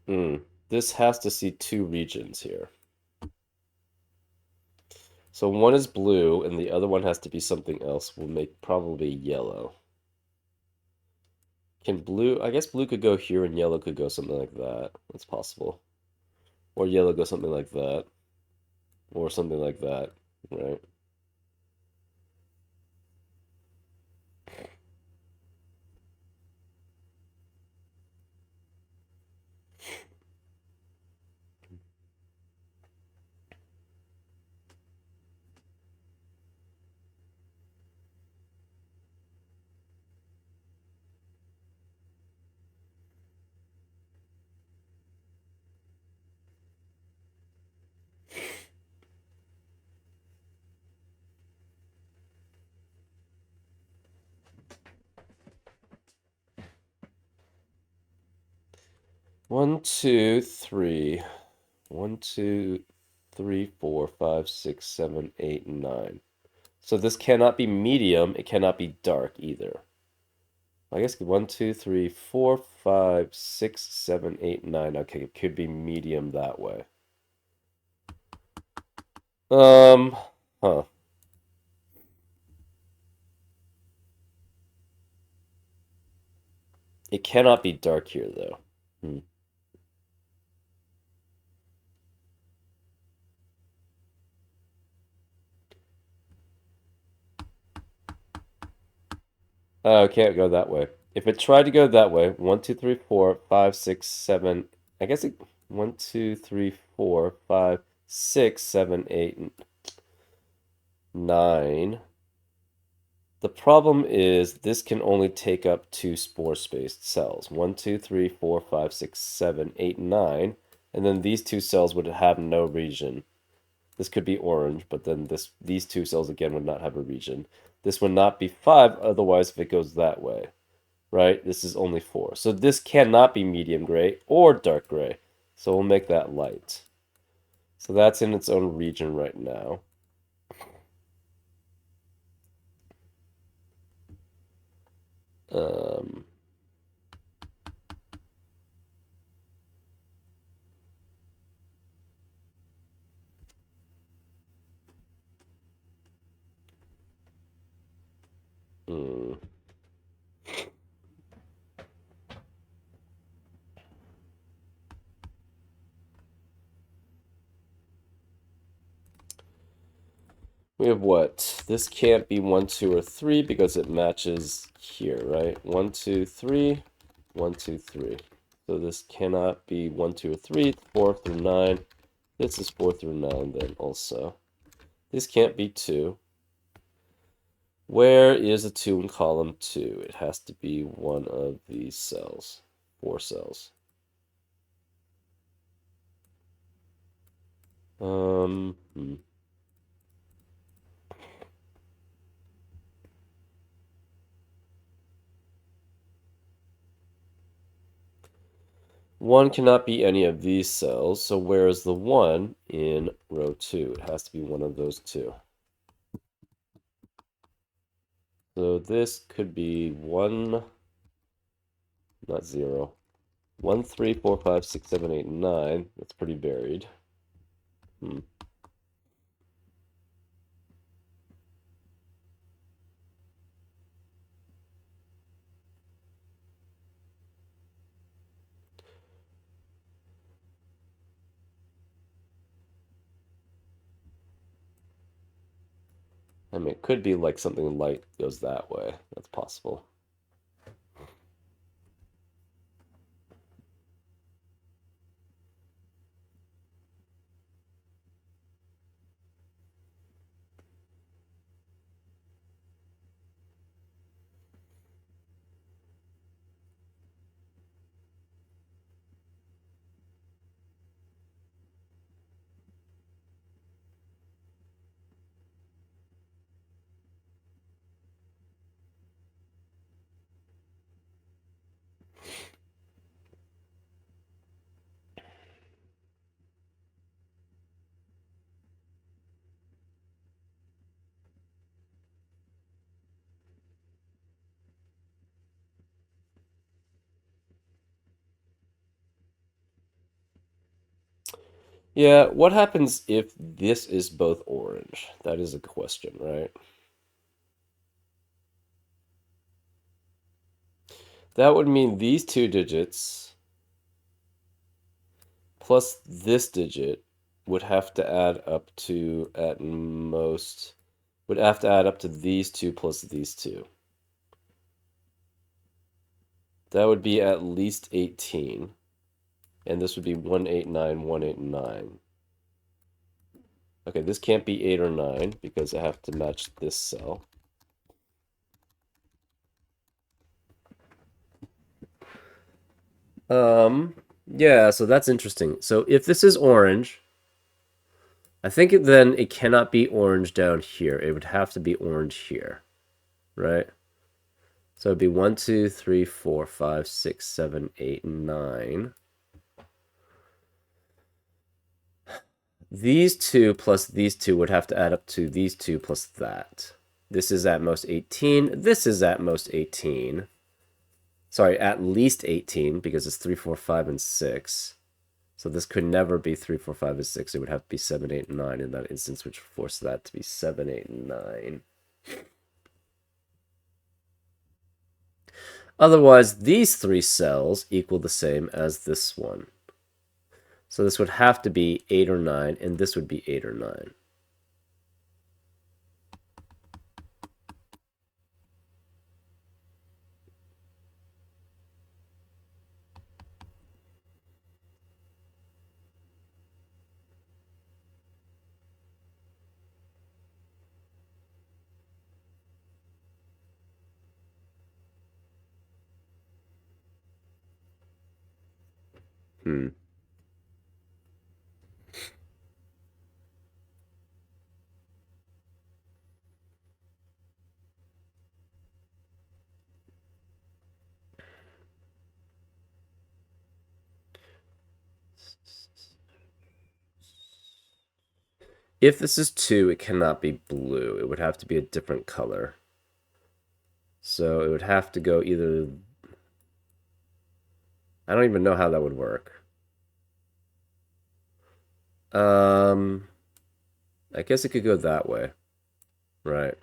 Hmm. This has to see 2 regions here. So one is blue, and the other one has to be something else. We'll make probably yellow. Can blue... I guess blue could go here, and yellow could go something like that. That's possible. Or yellow go something like that. Or something like that, right? One, two, three. 1, 2, 3, 4, 5, 6, 7, 8, 9. So this cannot be medium. It cannot be dark either. I guess 1, 2, 3, 4, 5, 6, 7, 8, 9. Okay, it could be medium that way. Um, huh. It cannot be dark here though. Hmm. Oh, it can't go that way. If it tried to go that way, 1, 2, 3, 4, 5, 6, 7. I guess it 1, 2, 3, 4, 5, 6, 7, 8, 9. The problem is this can only take up 2 spore-spaced cells. 1, 2, 3, 4, 5, 6, 7, 8, 9. And then these 2 cells would have no region. This could be orange, but then these 2 cells again would not have a region. This would not be 5 otherwise if it goes that way. Right? This is only 4. So this cannot be medium gray or dark gray. So we'll make that light. So that's in its own region right now. Um, hmm. We have what? This can't be 1, 2, or 3 because it matches here, right? 1, 2, 3, 1, 2, 3. So this cannot be 1, 2, or 3, 4 through 9. This is 4 through 9 then also. This can't be 2. Where is a 2 in column 2? It has to be one of these cells. 4 cells. Hmm. One cannot be any of these cells, so where is the 1 in row 2? It has to be one of those 2. So this could be 1, not 0. 1, 3, 4, 5, 6, 7, 8, 9. That's pretty varied. Hmm. I mean, it could be like something light goes that way. That's possible. Yeah, what happens if this is both orange? That is a question, right? That would mean these 2 digits plus this digit would have to add up to, at most, would have to add up to these 2 plus these 2. That would be at least 18. And this would be 189, 189. Okay, this can't be 8 or 9 because I have to match this cell. Yeah, so that's interesting. So if this is orange, I think then it cannot be orange down here. It would have to be orange here, right? So it'd be 1, 2, 3, 4, 5, 6, 7, 8, 9. These 2 plus these 2 would have to add up to these 2 plus that. This is at most 18. This is at most 18. Sorry, at least 18 because it's 3, 4, 5, and 6. So this could never be 3, 4, 5, and 6. It would have to be 7, 8, and 9 in that instance, which would force that to be 7, 8, and 9. Otherwise, these 3 cells equal the same as this one. So this would have to be 8 or 9, and this would be 8 or 9. Hmm. If this is 2, it cannot be blue. It would have to be a different color. So it would have to go either... I don't even know how that would work. I guess it could go that way. Right.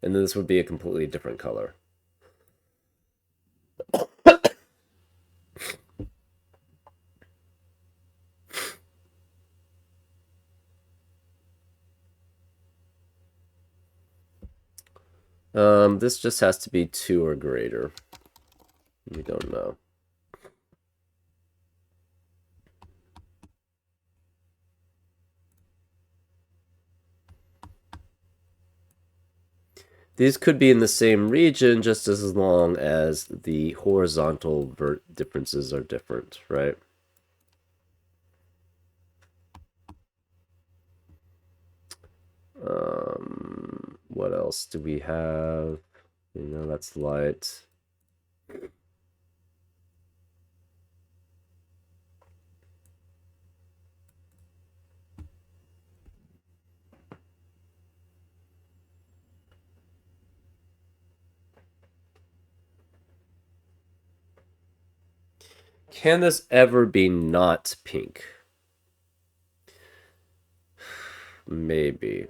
And then this would be a completely different color. This just has to be 2 or greater. We don't know. These could be in the same region just as long as the horizontal differences are different, right? What else do we have? You know, that's light. Can this ever be not pink? Maybe.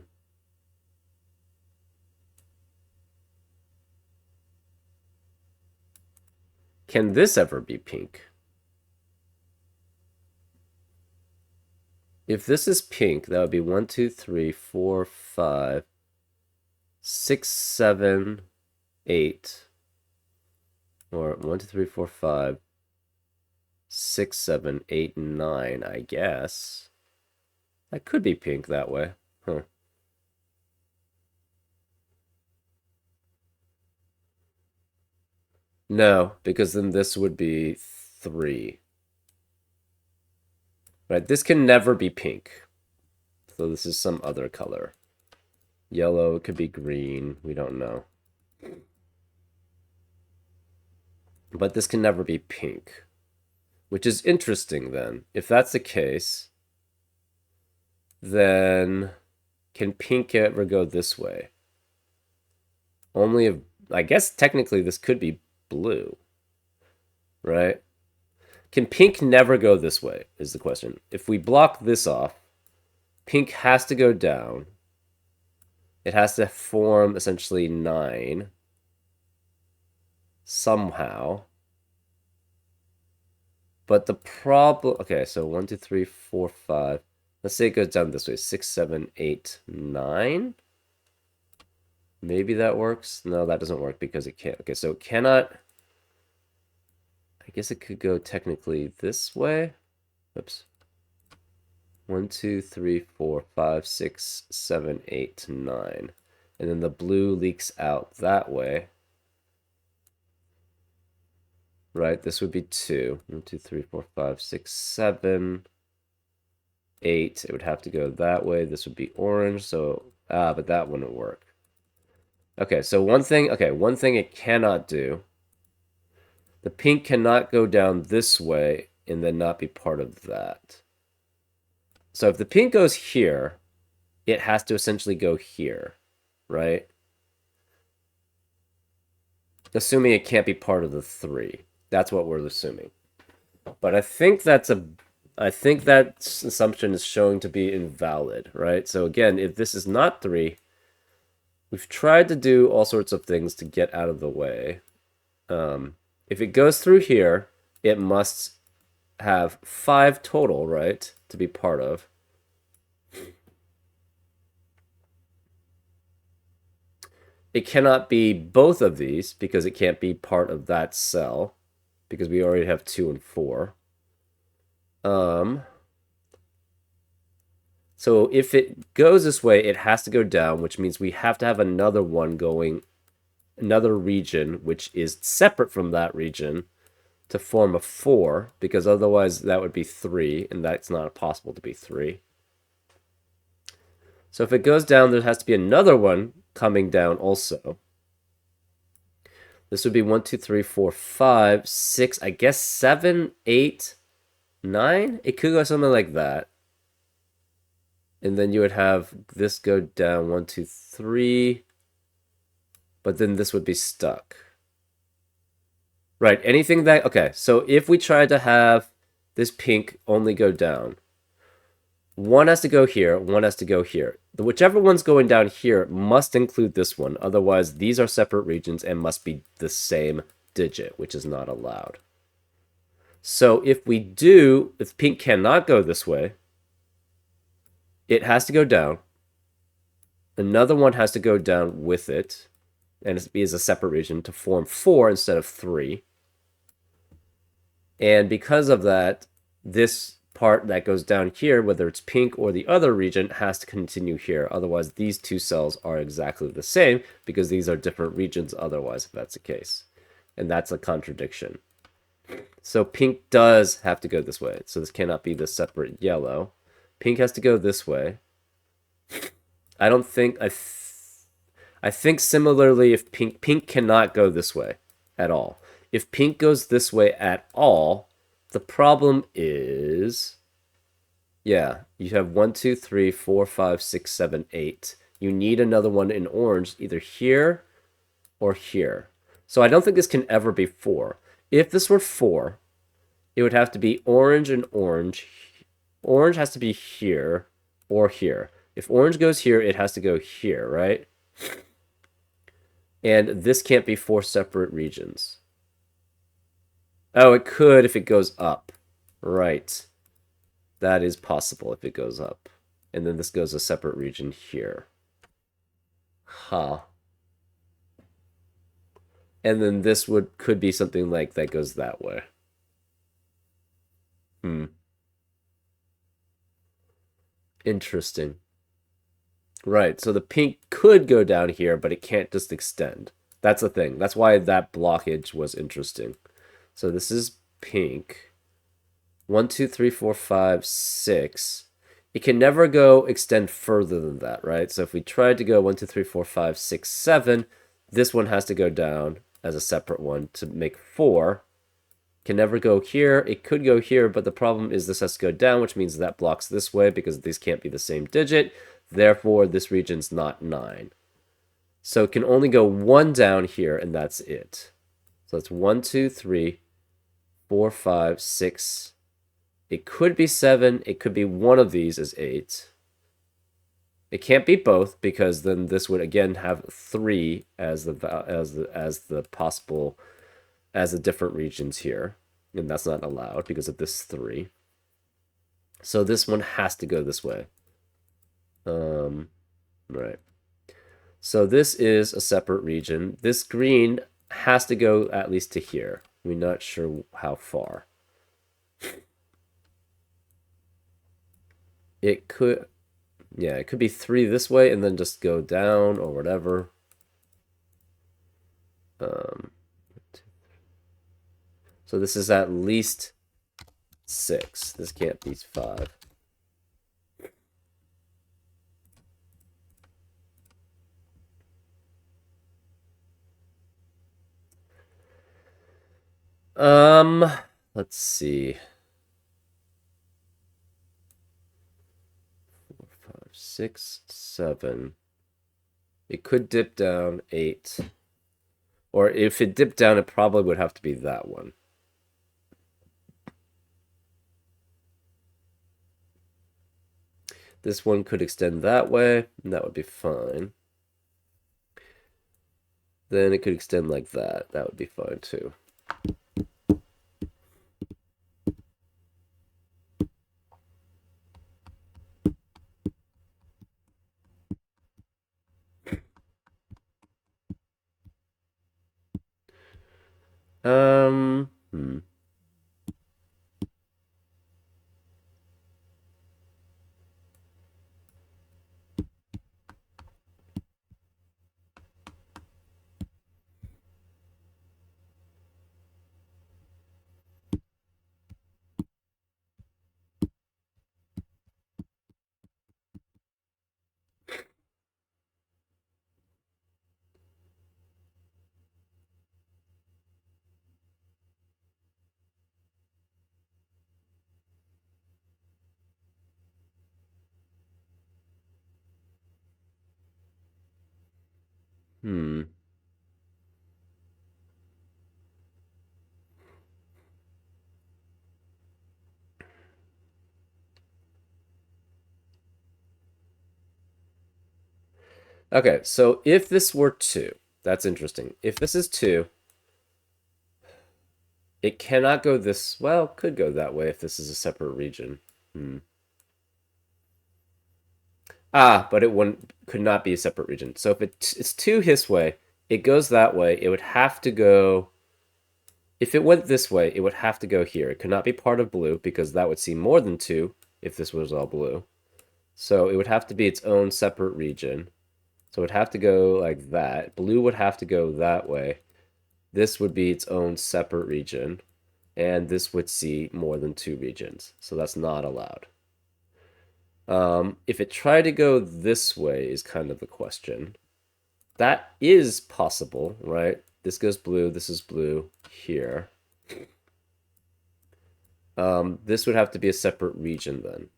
Can this ever be pink? If this is pink, that would be 1, 2, 3, 4, 5, 6, 7, 8. Or 1, 2, 3, 4, 5, 6, 7, 8, 9, I guess. That could be pink that way. Huh. No, because then this would be 3. Right, this can never be pink. So this is some other color. Yellow, it could be green, we don't know. But this can never be pink. Which is interesting then. If that's the case, then can pink ever go this way? Only if, I guess technically this could be blue, right? Can pink never go this way is the question. If we block this off, pink has to go down. It has to form essentially 9 somehow. But the problem, okay, so 1, 2, 3, 4, 5. Let's say it goes down this way. 6, 7, 8, 9. Maybe that works. No, that doesn't work because it can't. Okay, so it cannot. I guess it could go technically this way. Oops. 1, 2, 3, 4, 5, 6, 7, 8, 9. And then the blue leaks out that way. Right, this would be 2. 1, 2, 3, 4, 5, 6, 7, 8. It would have to go that way. This would be orange, so but that wouldn't work. Okay, so one thing it cannot do. The pink cannot go down this way and then not be part of that. So if the pink goes here, it has to essentially go here, right? Assuming it can't be part of the 3. That's what we're assuming. But I think that assumption is showing to be invalid, right? So again, if this is not 3, we've tried to do all sorts of things to get out of the way. If it goes through here, it must have 5 total, right, to be part of. It cannot be both of these because it can't be part of that cell because we already have 2 and 4. So if it goes this way, it has to go down, which means we have to have another one going, another region, which is separate from that region to form a 4, because otherwise that would be 3, and that's not possible to be 3. So if it goes down, there has to be another one coming down also. This would be 1, 2, 3, 4, 5, 6, I guess 7, 8, 9? It could go something like that. And then you would have this go down 1, 2, 3. But then this would be stuck. Right, anything that... Okay, so if we try to have this pink only go down, one has to go here, one has to go here. Whichever one's going down here must include this one. Otherwise, these are separate regions and must be the same digit, which is not allowed. So if pink cannot go this way, it has to go down. Another one has to go down with it. and it is a separate region to form 4 instead of 3. And because of that, this part that goes down here, whether it's pink or the other region, has to continue here. Otherwise, these two cells are exactly the same because these are different regions otherwise, if that's the case. And that's a contradiction. So pink does have to go this way. So this cannot be the separate yellow. Pink has to go this way. I don't think... I think similarly, if pink cannot go this way at all. If pink goes this way at all, the problem is... Yeah, you have 1, 2, 3, 4, 5, 6, 7, 8. You need another one in orange, either here or here. So I don't think this can ever be 4. If this were 4, it would have to be orange and orange. Orange has to be here or here. If orange goes here, it has to go here, right? And this can't be 4 separate regions. Oh, it could if it goes up. Right. That is possible if it goes up. And then this goes a separate region here. Huh. And then this could be something like that goes that way. Interesting. Right, so the pink could go down here, but it can't just extend. That's the thing. That's why that blockage was interesting. So this is pink. 1, 2, 3, 4, 5, 6. It can never go extend further than that, right? So if we tried to go 1, 2, 3, 4, 5, 6, 7, this one has to go down as a separate one to make 4. Can never go here. It could go here, but the problem is this has to go down, which means that blocks this way because these can't be the same digit. Therefore, this region's not 9. So it can only go 1 down here, and that's it. So that's 1, 2, 3, 4, 5, 6. It could be 7. It could be one of these as 8. It can't be both because then this would again have 3 as the possible as the different regions here, and that's not allowed because of this 3. So this one has to go this way. Right. So this is a separate region. This green has to go at least to here. We're not sure how far. It could, yeah, it could be 3 this way and then just go down or whatever. So this is at least 6. This can't be 5. Let's see. 4, 5, 6, 7. It could dip down 8. Or if it dipped down, it probably would have to be that one. This one could extend that way, and that would be fine. Then it could extend like that. That would be fine too. Hmm. Hmm. Okay, so if this were 2, that's interesting. If this is 2, it cannot go this, well, could go that way if this is a separate region. Ah, but it could not be a separate region. So if it's 2 this way, it goes that way, it would have to go. If it went this way, it would have to go here. It could not be part of blue because that would seem more than 2 if this was all blue. So it would have to be its own separate region. So it would have to go like that. Blue would have to go that way. This would be its own separate region. And this would see more than 2 regions. So that's not allowed. If it tried to go this way is kind of the question. That is possible, right? This goes blue, this is blue here. This would have to be a separate region then.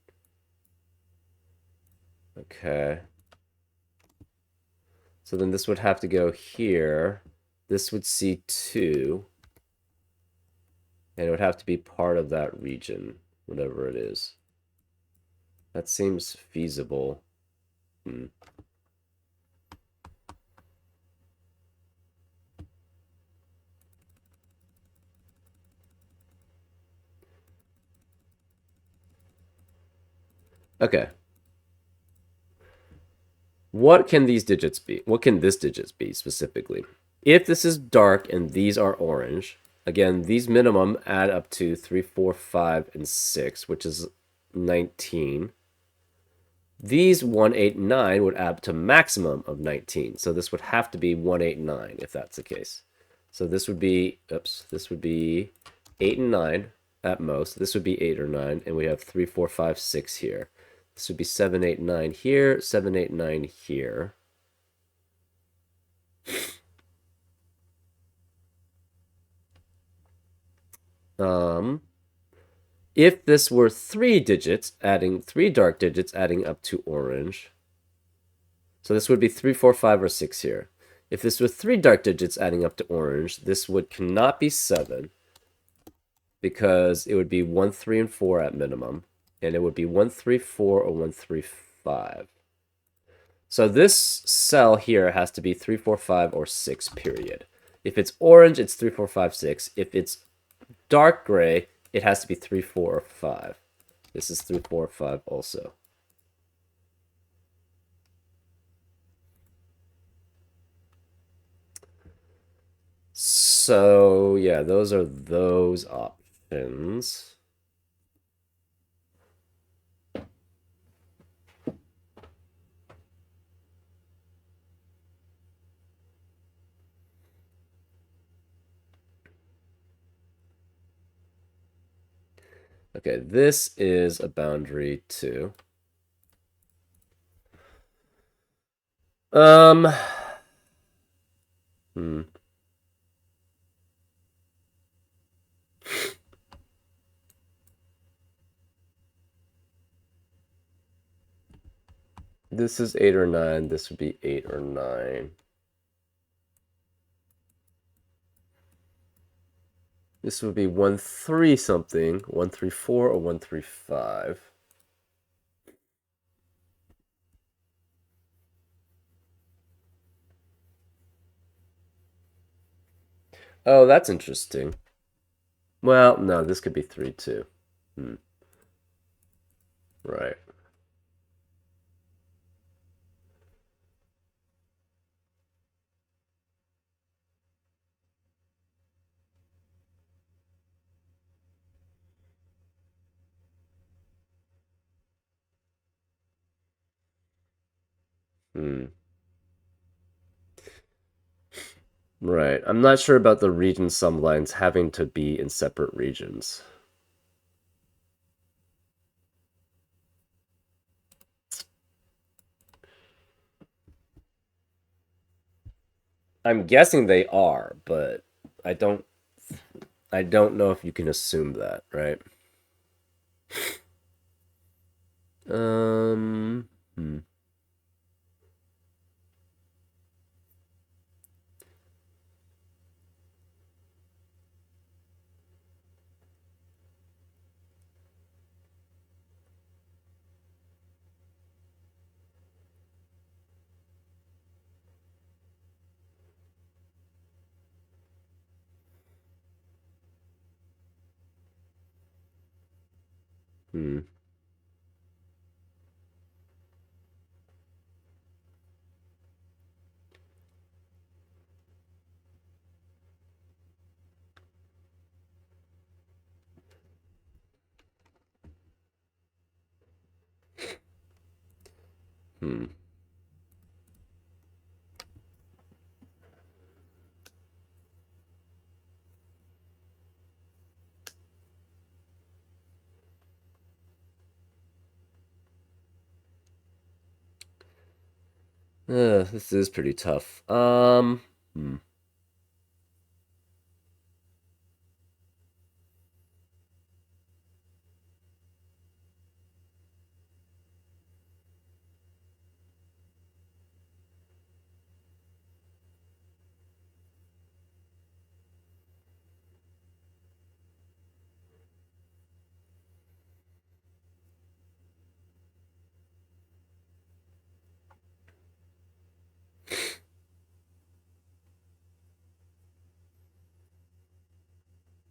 Okay. So then this would have to go here. This would see 2. And it would have to be part of that region, whatever it is. That seems feasible. Okay. What can these digits be? What can this digits be specifically? If this is dark and these are orange, again, these minimum add up to 3, 4, 5, and 6, which is 19. These 189 would add to maximum of 19. So this would have to be 189 if that's the case. So this would be, this would be 8 and 9 at most. This would be 8 or 9, and we have 3, 4, 5, 6 here. This would be 7, 8, 9 here, 7, 8, 9 here. If this were 3 digits, adding 3 dark digits, adding up to orange. So this would be 3, 4, 5, or 6 here. If this were 3 dark digits adding up to orange, this cannot be 7 because it would be 1, 3, and 4 at minimum. And it would be 1, 3, 4, or 1, 3, 5. So this cell here has to be 3, 4, 5, or 6, period. If it's orange, it's 3, 4, 5, 6. If it's dark gray, it has to be 3, 4, or 5. This is 3, 4, 5 also. So, yeah, those are those options. Okay, this is a boundary too. This is 8 or 9. This would be 8 or 9. This would be 1, 3 something, 1, 3, 4, or 1, 3, 5. Oh, that's interesting. Well, no, this could be 3 too. Right. Right. I'm not sure about the region sum lines having to be in separate regions. I'm guessing they are, but I don't know if you can assume that, right? Hmm. Hmm. Hmm. This is pretty tough. Hmm.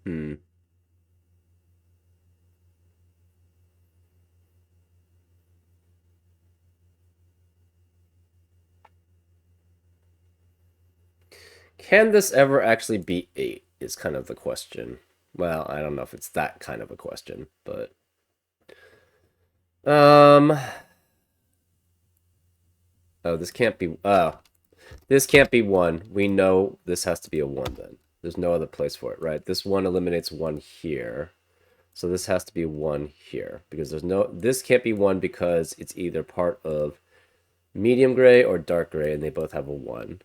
Hmm. Can this ever actually be 8 is kind of the question. Well, I don't know if it's that kind of a question, but um oh, this can't be 1. We know this has to be a 1 then. There's no other place for it, right? This 1 eliminates 1 here. So this has to be 1 here because this can't be 1 because it's either part of medium gray or dark gray and they both have a 1.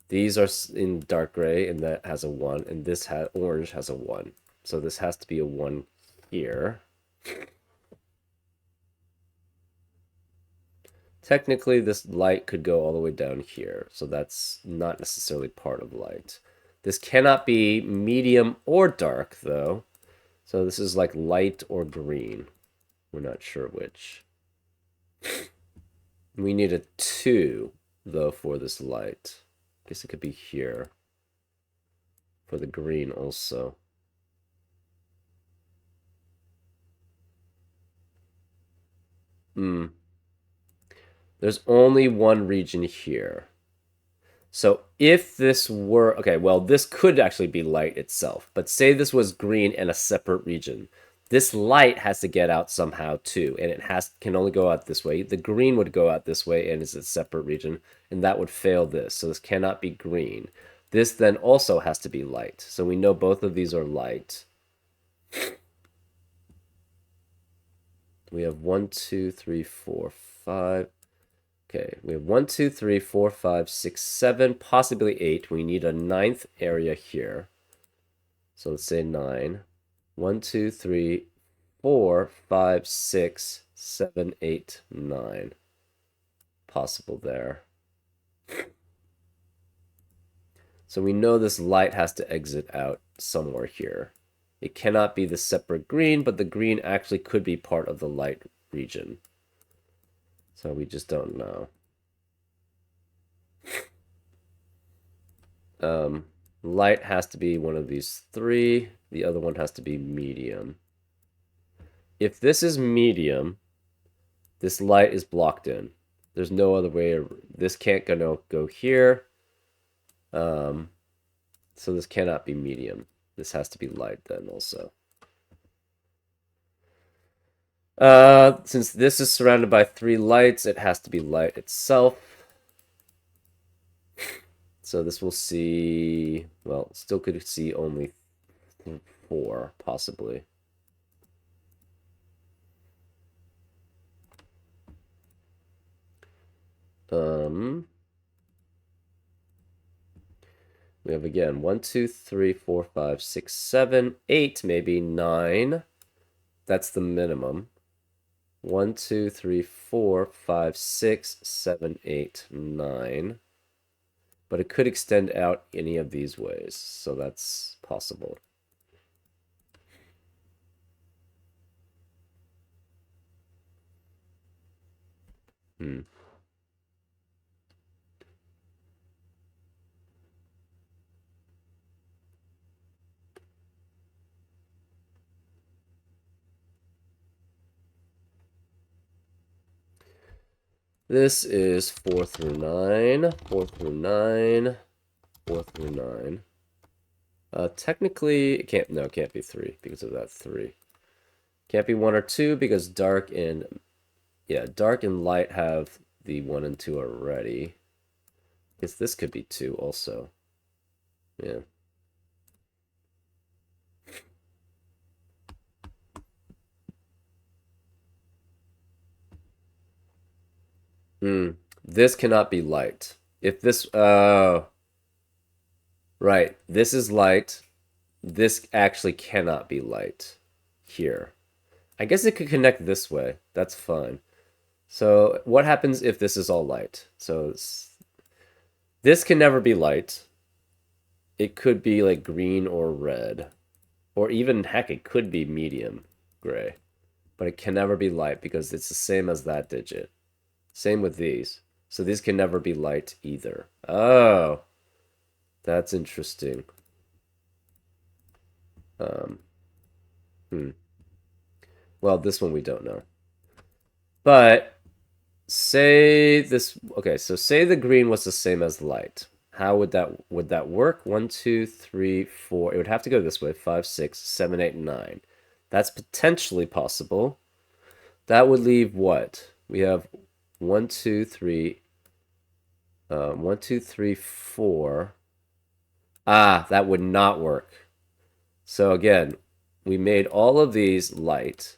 These are in dark gray and that has a 1 and this orange has a 1. So this has to be a 1 here. Technically, this light could go all the way down here, so that's not necessarily part of light. This cannot be medium or dark, though. So this is like light or green. We're not sure which. We need a 2, though, for this light. I guess it could be here. For the green also. Hmm. There's only one region here. So if this were, okay, well, this could actually be light itself, but say this was green and a separate region. This light has to get out somehow too, and it can only go out this way. The green would go out this way and is a separate region, and that would fail this. So this cannot be green. This then also has to be light. So we know both of these are light. We have 1, 2, 3, 4, 5. Okay, we have 1, 2, 3, 4, 5, 6, 7, possibly 8. We need a ninth area here. So let's say 9. 1, 2, 3, 4, 5, 6, 7, 8, 9. Possible there. So we know this light has to exit out somewhere here. It cannot be the separate green, but the green actually could be part of the light region. So we just don't know. Light has to be one of these 3. The other one has to be medium. If this is medium, this light is blocked in. There's no other way. This can't go here. So this cannot be medium. This has to be light then also. Since this is surrounded by 3 lights, it has to be light itself. So this will see, well, still could see only 4, possibly. We have again 1, 2, 3, 4, 5, 6, 7, 8, maybe 9. That's the minimum. 1, 2, 3, 4, 5, 6, 7, 8, 9. But it could extend out any of these ways, so that's possible. Hmm. This is 4 through 9, 4 through 9, 4 through 9. Technically, it can't be 3 because of that 3. Can't be 1 or 2 because dark and Yeah, dark and light have the 1 and 2 already. Guess this could be 2 also. Yeah. Hmm. This cannot be light. If this, right, this is light. This actually cannot be light here. I guess it could connect this way. That's fine. So what happens if this is all light? So this can never be light. It could be like green or red. Or even, heck, it could be medium gray. But it can never be light because it's the same as that digit. Same with these. So these can never be light either. Oh, that's interesting. Um, hmm. Well, this one we don't know. But say this, okay, so say the green was the same as light. How would that work? 1, 2, 3, 4. It would have to go this way. 5, 6, 7, 8, 9. That's potentially possible. That would leave what? We have 1, 2, 3, 1, 2, 3, 4. Ah, that would not work. So again, we made all of these light.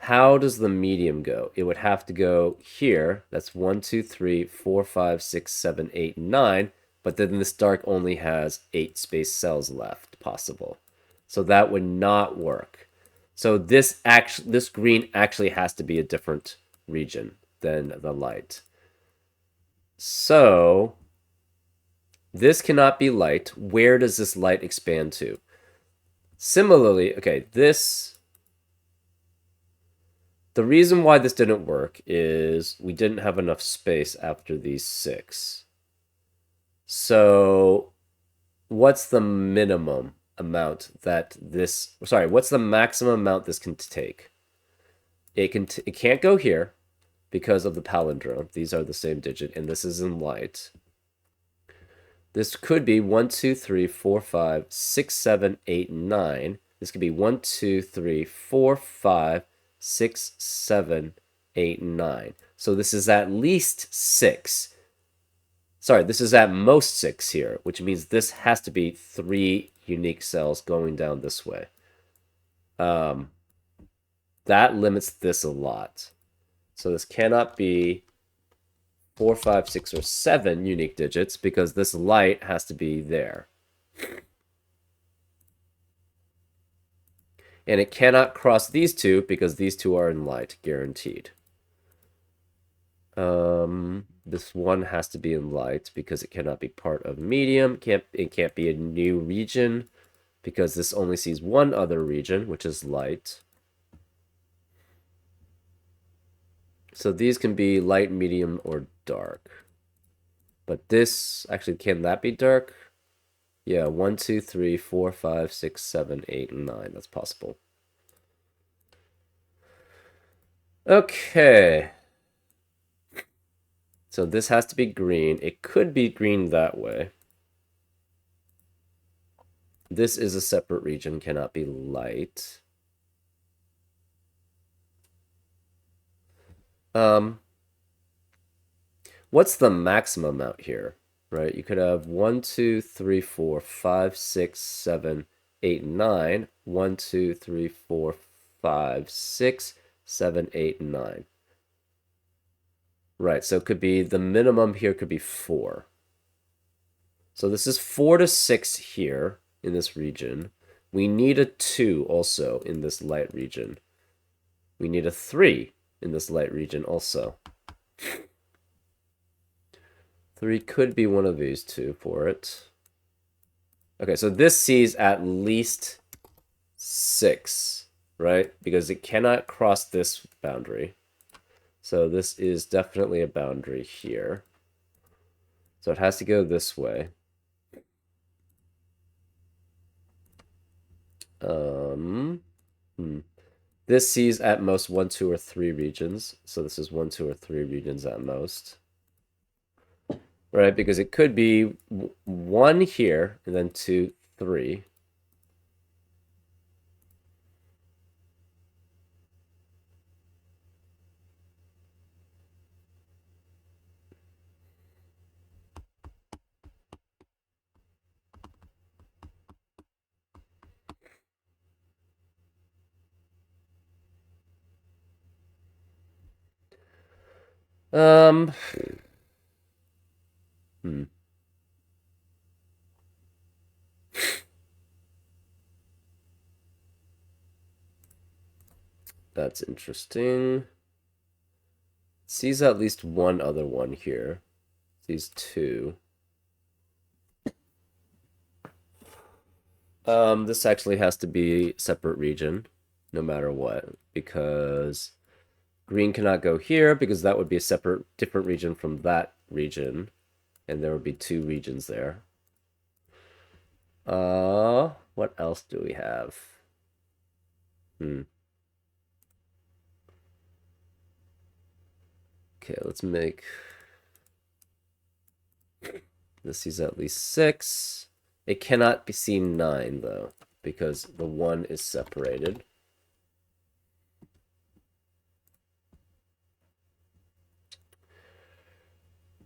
How does the medium go? It would have to go here. That's 1, 2, 3, 4, 5, 6, 7, 8, 9. But then this dark only has 8 space cells left possible. So that would not work. So this green actually has to be a different region than the light. So this cannot be light. Where does this light expand to? Similarly, okay, the reason why this didn't work is we didn't have enough space after these 6. So what's the minimum amount that this, sorry, what's the maximum amount this can take? It can't go here because of the palindrome. These are the same digit, and this is in light. This could be 1, 2, 3, 4, 5, 6, 7, 8, 9. This could be 1, 2, 3, 4, 5, 6, 7, 8, 9. So this is at least 6. Sorry, this is at most 6 here, which means this has to be 3 unique cells going down this way. That limits this a lot. So this cannot be 4, 5, 6, or 7 unique digits because this light has to be there. And it cannot cross these two because these two are in light, guaranteed. This one has to be in light because it cannot be part of medium. It can't be a new region because this only sees one other region, which is light. So these can be light, medium, or dark. But this, actually, can that be dark? Yeah, 1, 2, 3, 4, 5, 6, 7, 8, and 9. That's possible. Okay. So this has to be green. It could be green that way. This is a separate region, cannot be light. What's the maximum amount here? Right? You could have 1, 2, 3, 4, 5, 6, 7, 8, 9. 1, 2, 3, 4, 5, 6, 7, 8, 9. Right, so it could be the minimum here could be 4. So this is 4 to 6 here in this region. We need a 2 also in this light region. We need a 3 in this light region also. 3 could be one of these two for it. Okay, so this sees at least 6, right? Because it cannot cross this boundary. So this is definitely a boundary here. So it has to go this way. This sees at most 1, 2, or 3 regions. So this is 1, 2, or 3 regions at most. Right, because it could be 1 here, and then 2, 3. Um, hmm, that's interesting. Sees at least one other one here. Sees two. This actually has to be a separate region, no matter what, because green cannot go here because that would be a separate, different region from that region, and there would be two regions there. What else do we have? Hmm. Okay, let's make this is at least 6. It cannot be seen 9 though, because the 1 is separated.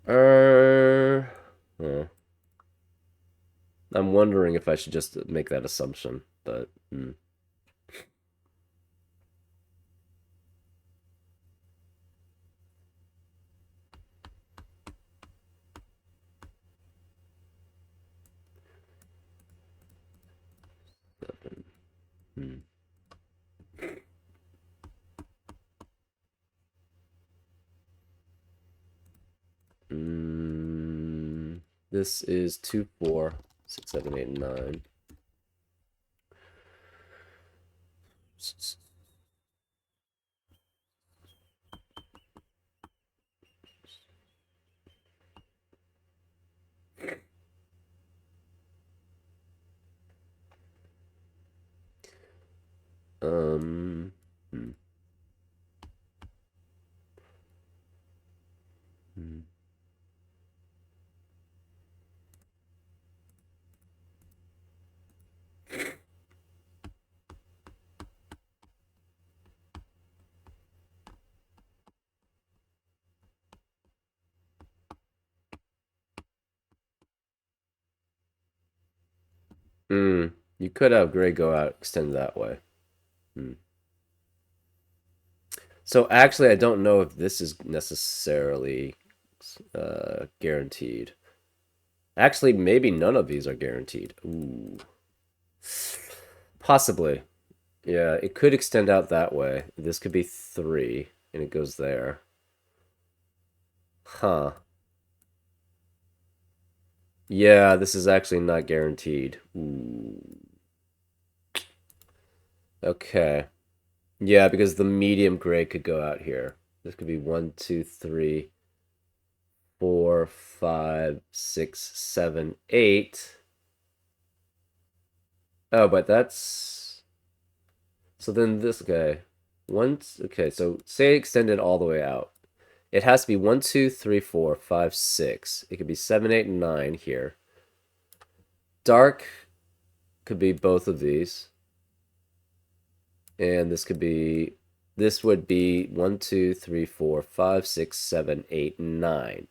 Uh, huh. I'm wondering if I should just make that assumption, but hmm. Mm, this is 2, 4, 6, 7, 8, 9. Um, hmm, hmm. Hmm. You could have gray go out, extend that way. Hmm. So actually, I don't know if this is necessarily guaranteed. Actually, maybe none of these are guaranteed. Ooh. Possibly. Yeah, it could extend out that way. This could be 3, and it goes there. Huh. Yeah, this is actually not guaranteed. Ooh. Okay. Yeah, because the medium gray could go out here. This could be 1, 2, 3, 4, 5, 6, 7, 8. Oh, but that's so then this guy. Once okay, so say extend it all the way out. It has to be 1, 2, 3, 4, 5, 6. It could be 7, 8, and 9 here. Dark could be both of these. And this would be 1, 2, 3, 4, 5, 6, 7, 8, 9.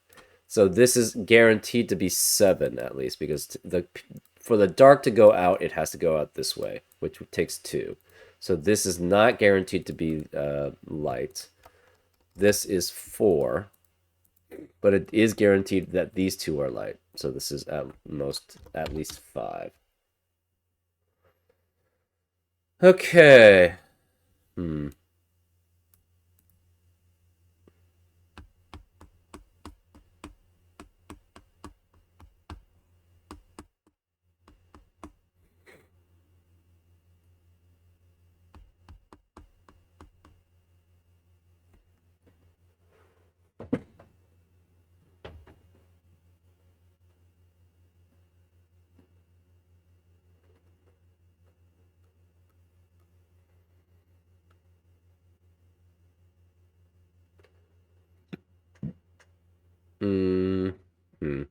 So this is guaranteed to be 7 at least because the for the dark to go out, it has to go out this way, which takes 2. So this is not guaranteed to be light. This is 4, but it is guaranteed that these two are light. So this is at least 5. Okay. Hmm. Hmm. Hmm.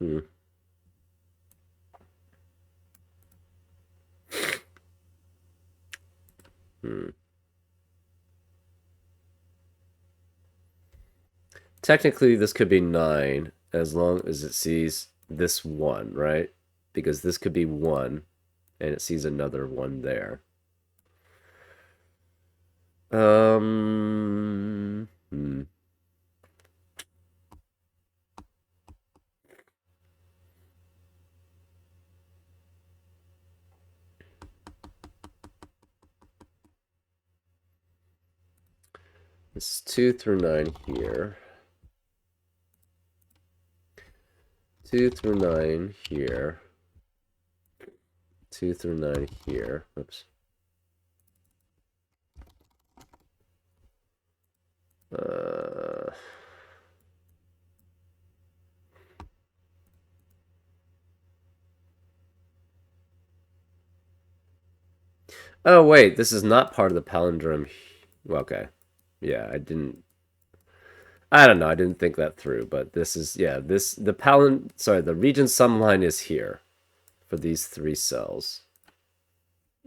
Hmm. Hmm. Technically, this could be 9 as long as it sees this 1, right? Because this could be 1 and it sees another 1 there. Hmm. It's 2 through 9 here. 2 through 9 here. 2 through 9 here. Oops. Uh, oh, wait. This is not part of the palindrome. Well, okay. Yeah, I don't know. I didn't think that through, but this is, yeah, the region sum line is here for these 3 cells.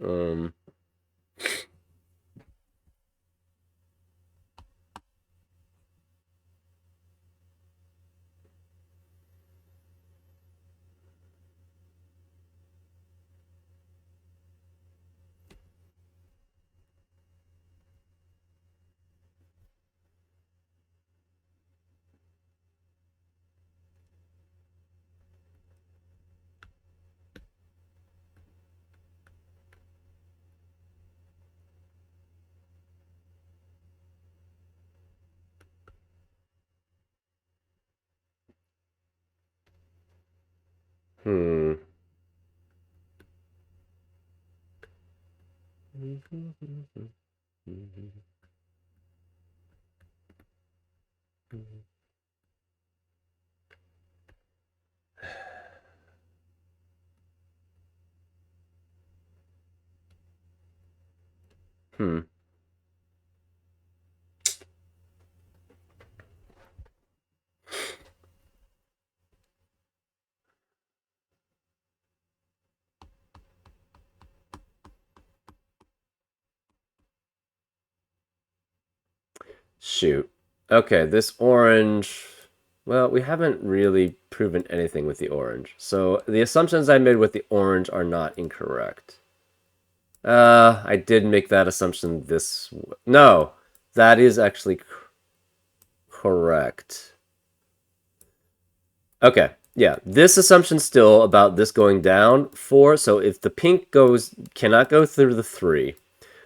Um, hmm. Hmm. Shoot. Okay, this orange. Well, we haven't really proven anything with the orange. So the assumptions I made with the orange are not incorrect. I did make that assumption No, that is actually correct. Okay, yeah, this assumption still about this going down 4. So if the pink cannot go through the 3,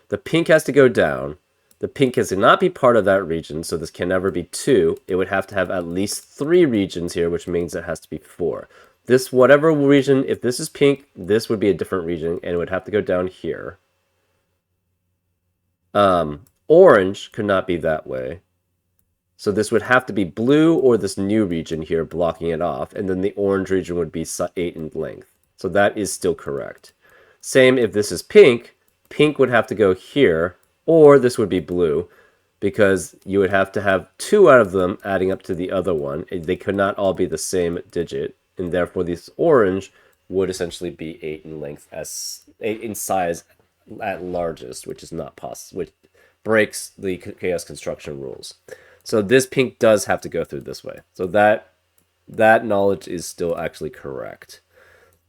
the pink has to go down. The pink has to not be part of that region, so this can never be 2. It would have to have at least 3 regions here, which means it has to be 4. This, whatever region, if this is pink, this would be a different region, and it would have to go down here. Orange could not be that way. So this would have to be blue or this new region here blocking it off, and then the orange region would be 8 in length. So that is still correct. Same if this is pink, pink would have to go here, or this would be blue, because you would have to have 2 out of them adding up to the other one. They could not all be the same digit, and therefore this orange would essentially be 8 in length, as 8 in size at largest, which is not possible, which breaks the chaos construction rules. So this pink does have to go through this way. So that knowledge is still actually correct.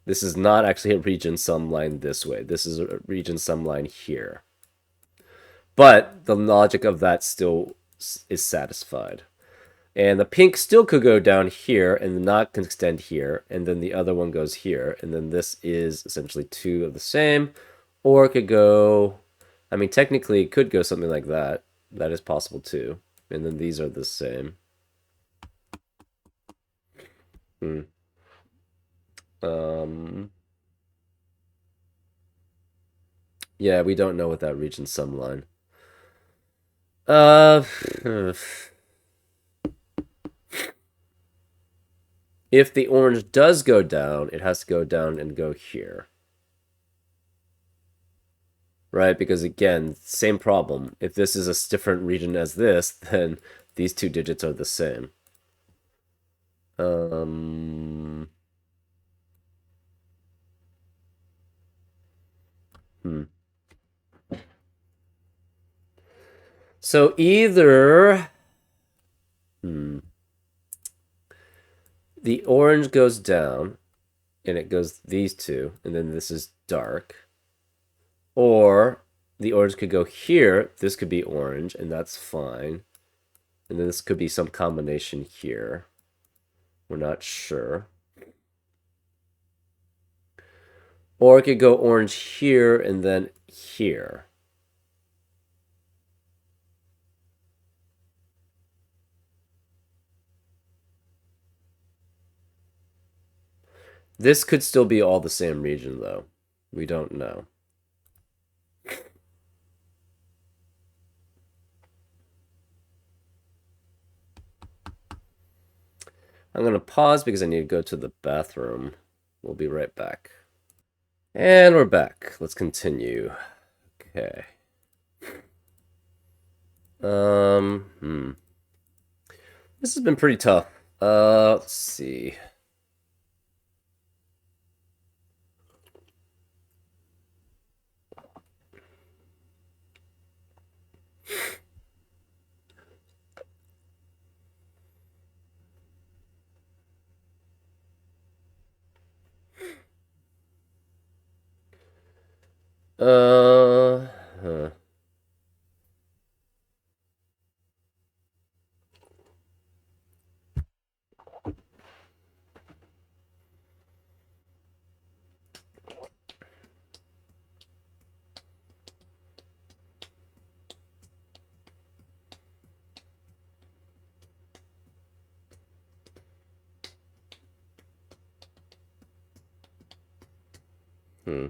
This is not actually a region sum line this way. This is a region sum line here. But the logic of that still is satisfied. And the pink still could go down here and not extend here, and then the other one goes here, and then this is essentially 2 of the same, or it could go, I mean, technically it could go something like that. That is possible too. And then these are the same. Hmm. Um, yeah, we don't know what that region sum line. Uh, if the orange does go down, it has to go down and go here. Right? Because again, same problem. If this is a different region as this, then these 2 digits are the same. Um, hmm. So either the orange goes down and it goes these two, and then this is dark. Or the orange could go here, this could be orange, and that's fine. And then this could be some combination here. We're not sure. Or it could go orange here and then here. This could still be all the same region, though. We don't know. I'm going to pause because I need to go to the bathroom. We'll be right back. And we're back. Let's continue. Okay. This has been pretty tough. Let's see. Huh. Hmm.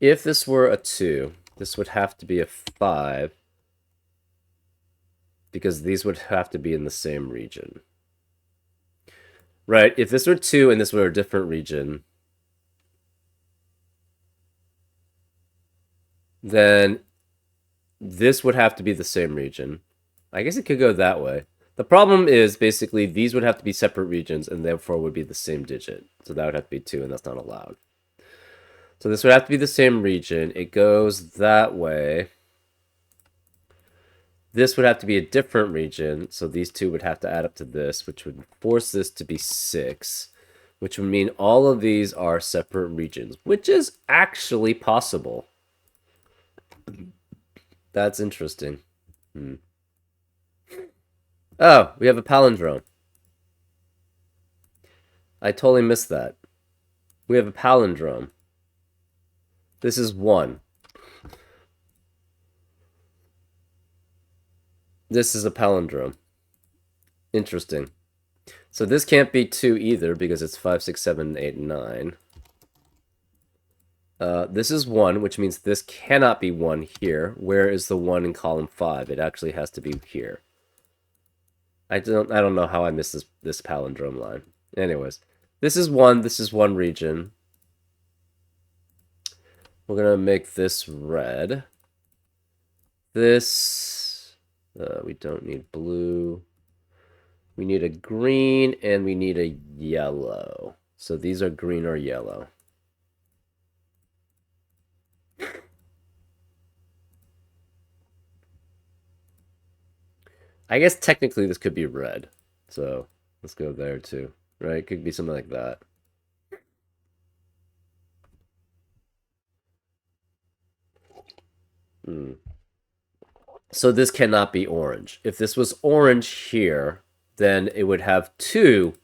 If this were a 2, this would have to be a 5 because these would have to be in the same region. Right, if this were 2 and this were a different region, then this would have to be the same region. I guess it could go that way. The problem is basically these would have to be separate regions and therefore would be the same digit. So that would have to be 2 and that's not allowed. So this would have to be the same region. It goes that way. This would have to be a different region. So these two would have to add up to this, which would force this to be 6, which would mean all of these are separate regions, which is actually possible. That's interesting. Oh, we have a palindrome. I totally missed that. We have a palindrome. This is 1. This is a palindrome. Interesting. So this can't be 2 either because it's 5, 6, 7, 8, 9. This is 1, which means this cannot be 1 here. Where is the 1 in column 5? It actually has to be here. I don't know how I missed this palindrome line. Anyways, this is 1 region. We're gonna make this red. This we don't need blue. We need a green and we need a yellow. So these are green or yellow. I guess technically this could be red. So let's go there too. Right? It could be something like that. So this cannot be orange. If this was orange here, then it would have 2.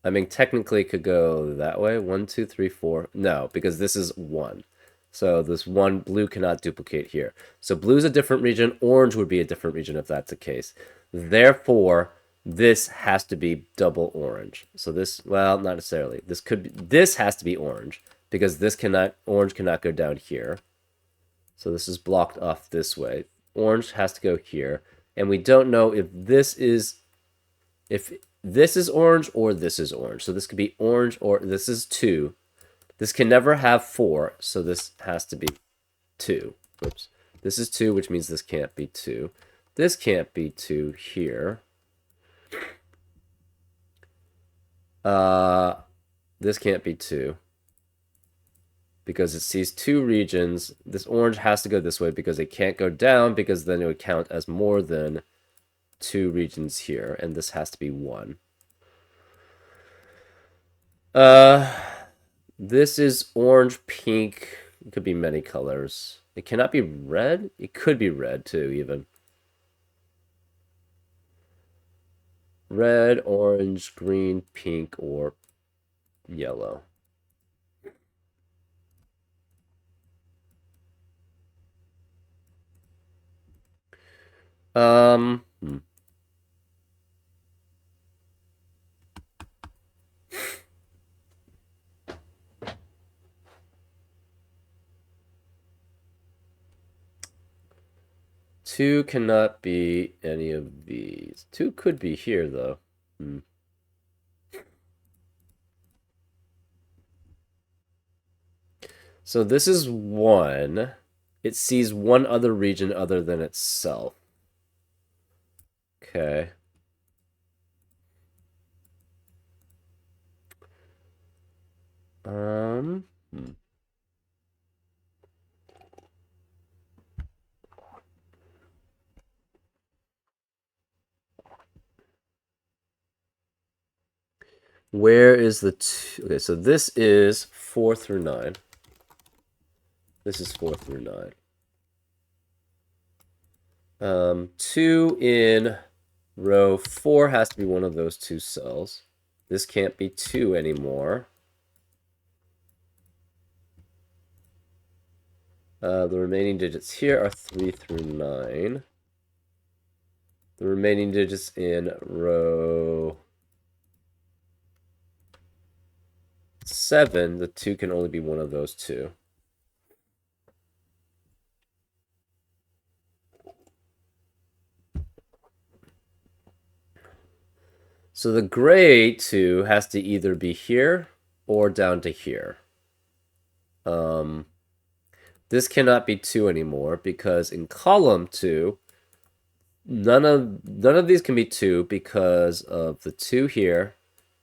I mean, technically it could go that way. 1, 2, 3, 4. No, because this is 1. So this 1 blue cannot duplicate here. So blue is a different region. Orange would be a different region if that's the case. Therefore, this has to be double orange. So this, well, not necessarily. This has to be orange because orange cannot go down here. So this is blocked off this way. Orange has to go here. And we don't know if this is orange or this is orange. So this could be orange or this is 2. This can never have 4, so this has to be 2. Oops. This is 2, which means this can't be 2. This can't be 2 here. This can't be 2. Because it sees 2 regions. This orange has to go this way because it can't go down, because then it would count as more than 2 regions here, and this has to be 1. This is orange, pink. It could be many colors. It cannot be red? It could be red too, even. Red, orange, green, pink, or yellow. Hmm. 2 cannot be any of these. 2 could be here, though. So this is 1. It sees one other region other than itself. Okay. Hmm. 'Where is the 2? Okay, so this is 4 through 9. This is 4 through 9. 2 in row 4 has to be one of those 2 cells. This can't be 2 anymore. The remaining digits here are 3 through 9. The remaining digits in row 7, the 2 can only be one of those 2. So the gray 2 has to either be here or down to here. This cannot be 2 anymore because in column 2, none of these can be 2 because of the 2 here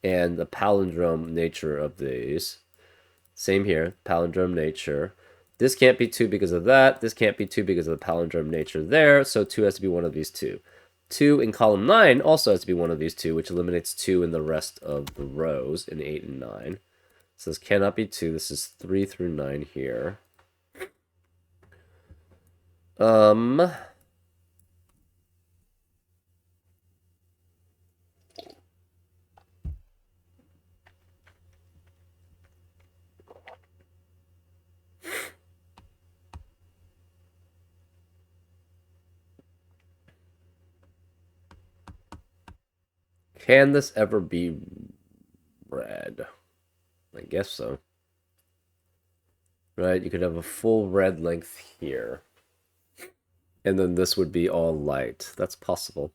and the palindrome nature of these. Same here, palindrome nature. This can't be 2 because of that. This can't be 2 because of the palindrome nature there. So 2 has to be one of these 2. 2 in column 9 also has to be one of these 2, which eliminates 2 in the rest of the rows in 8 and 9. So this cannot be 2. This is 3 through 9 here. Can this ever be red? I guess so. Right, you could have a full red length here. And then this would be all light. That's possible.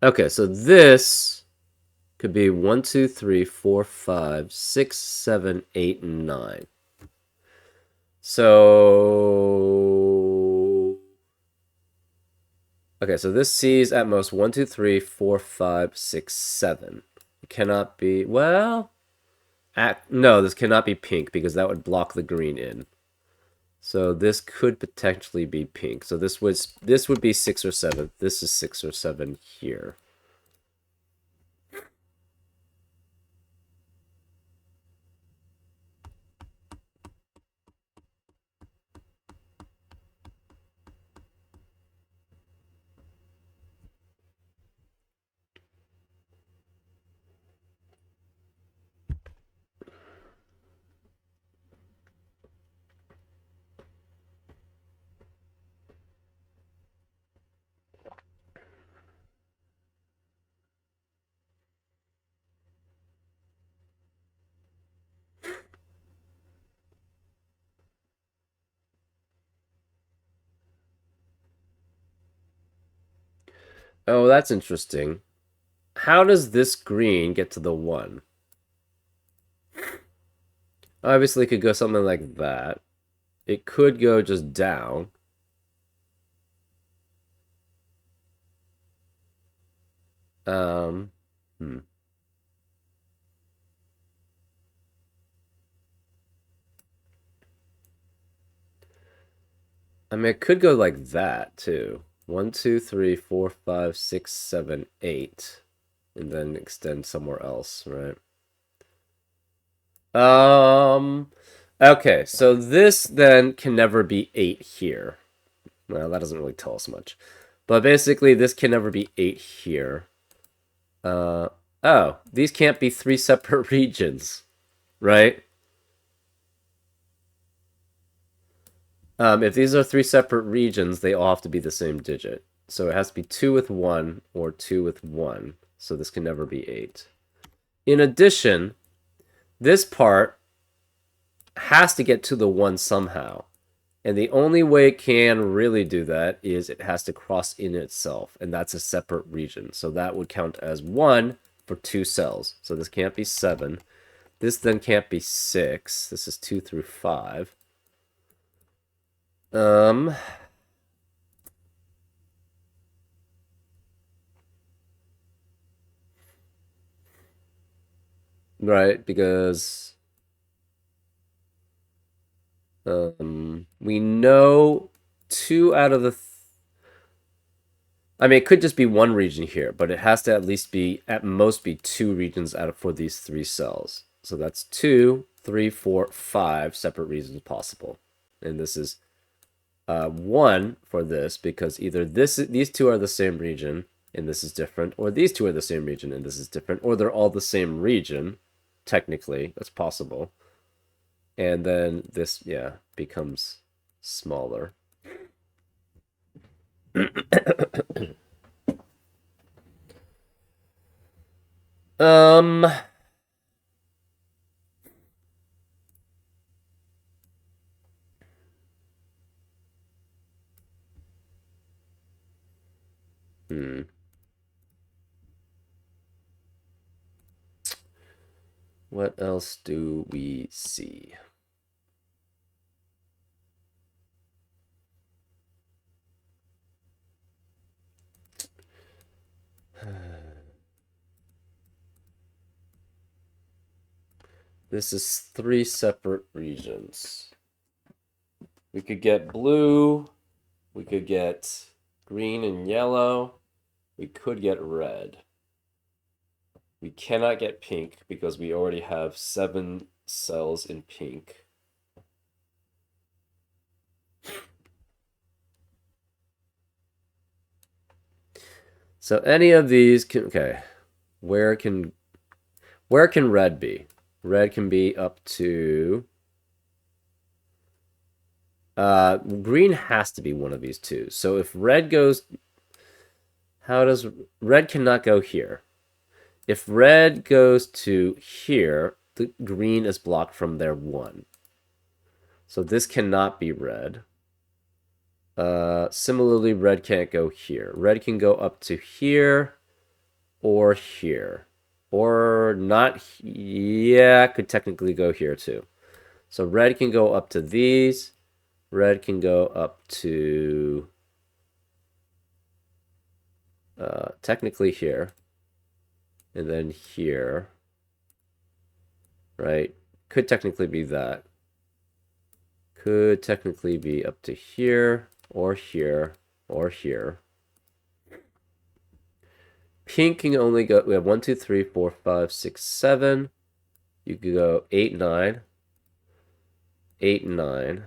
Okay, so this could be 1, 2, 3, 4, 5, 6, 7, 8, and 9. So... Okay, so this sees at most 1, 2, 3, 4, 5, 6, 7. It cannot be... Well... No, this cannot be pink because that would block the green in. So this could potentially be pink. So this would be 6 or 7. This is 6 or 7 here. Oh, that's interesting. How does this green get to the 1? Obviously, it could go something like that. It could go just down. Um, hmm. I mean, it could go like that too. 1, 2, 3, 4, 5, 6, 7, 8, and then extend somewhere else, right? Um, okay, so this then can never be 8 here. Well, that doesn't really tell us much. But basically, this can never be 8 here. Uh, oh, these can't be 3 separate regions, right? If these are 3 separate regions, they all have to be the same digit. So it has to be 2 with 1 or 2 with 1. So this can never be 8. In addition, this part has to get to the 1 somehow. And the only way it can really do that is it has to cross in itself, and that's a separate region. So that would count as 1 for 2 cells. So this can't be 7. This then can't be 6. This is 2 through 5. Um, right, because we know 2 out of the I mean, it could just be 1 region here, but it has to at least be, at most, be 2 regions out of for these 3 cells. So that's 2, 3, 4, 5 separate regions possible. And this is 1 for this because either these 2 are the same region and this is different, or these 2 are the same region and this is different, or they're all the same region. Technically, that's possible. And then this, yeah, becomes smaller. Um, hmm. What else do we see? This is 3 separate regions. We could get blue, we could get green and yellow, we could get red. We cannot get pink because we already have 7 cells in pink. So any of these can, okay, where can red be? Red can be up to green has to be one of these two. So if red goes, how does red cannot go here? If red goes to here, the green is blocked from their 1. So this cannot be red. Similarly, red can't go here. Red can go up to here or here. Or not, yeah, could technically go here too. So red can go up to these. Red can go up to technically here. And then here. Right? Could technically be that. Could technically be up to here, or here, or here. Pink can only go, we have 1, 2, 3, 4, 5, 6, 7. You could go 8, 9. 8, 9.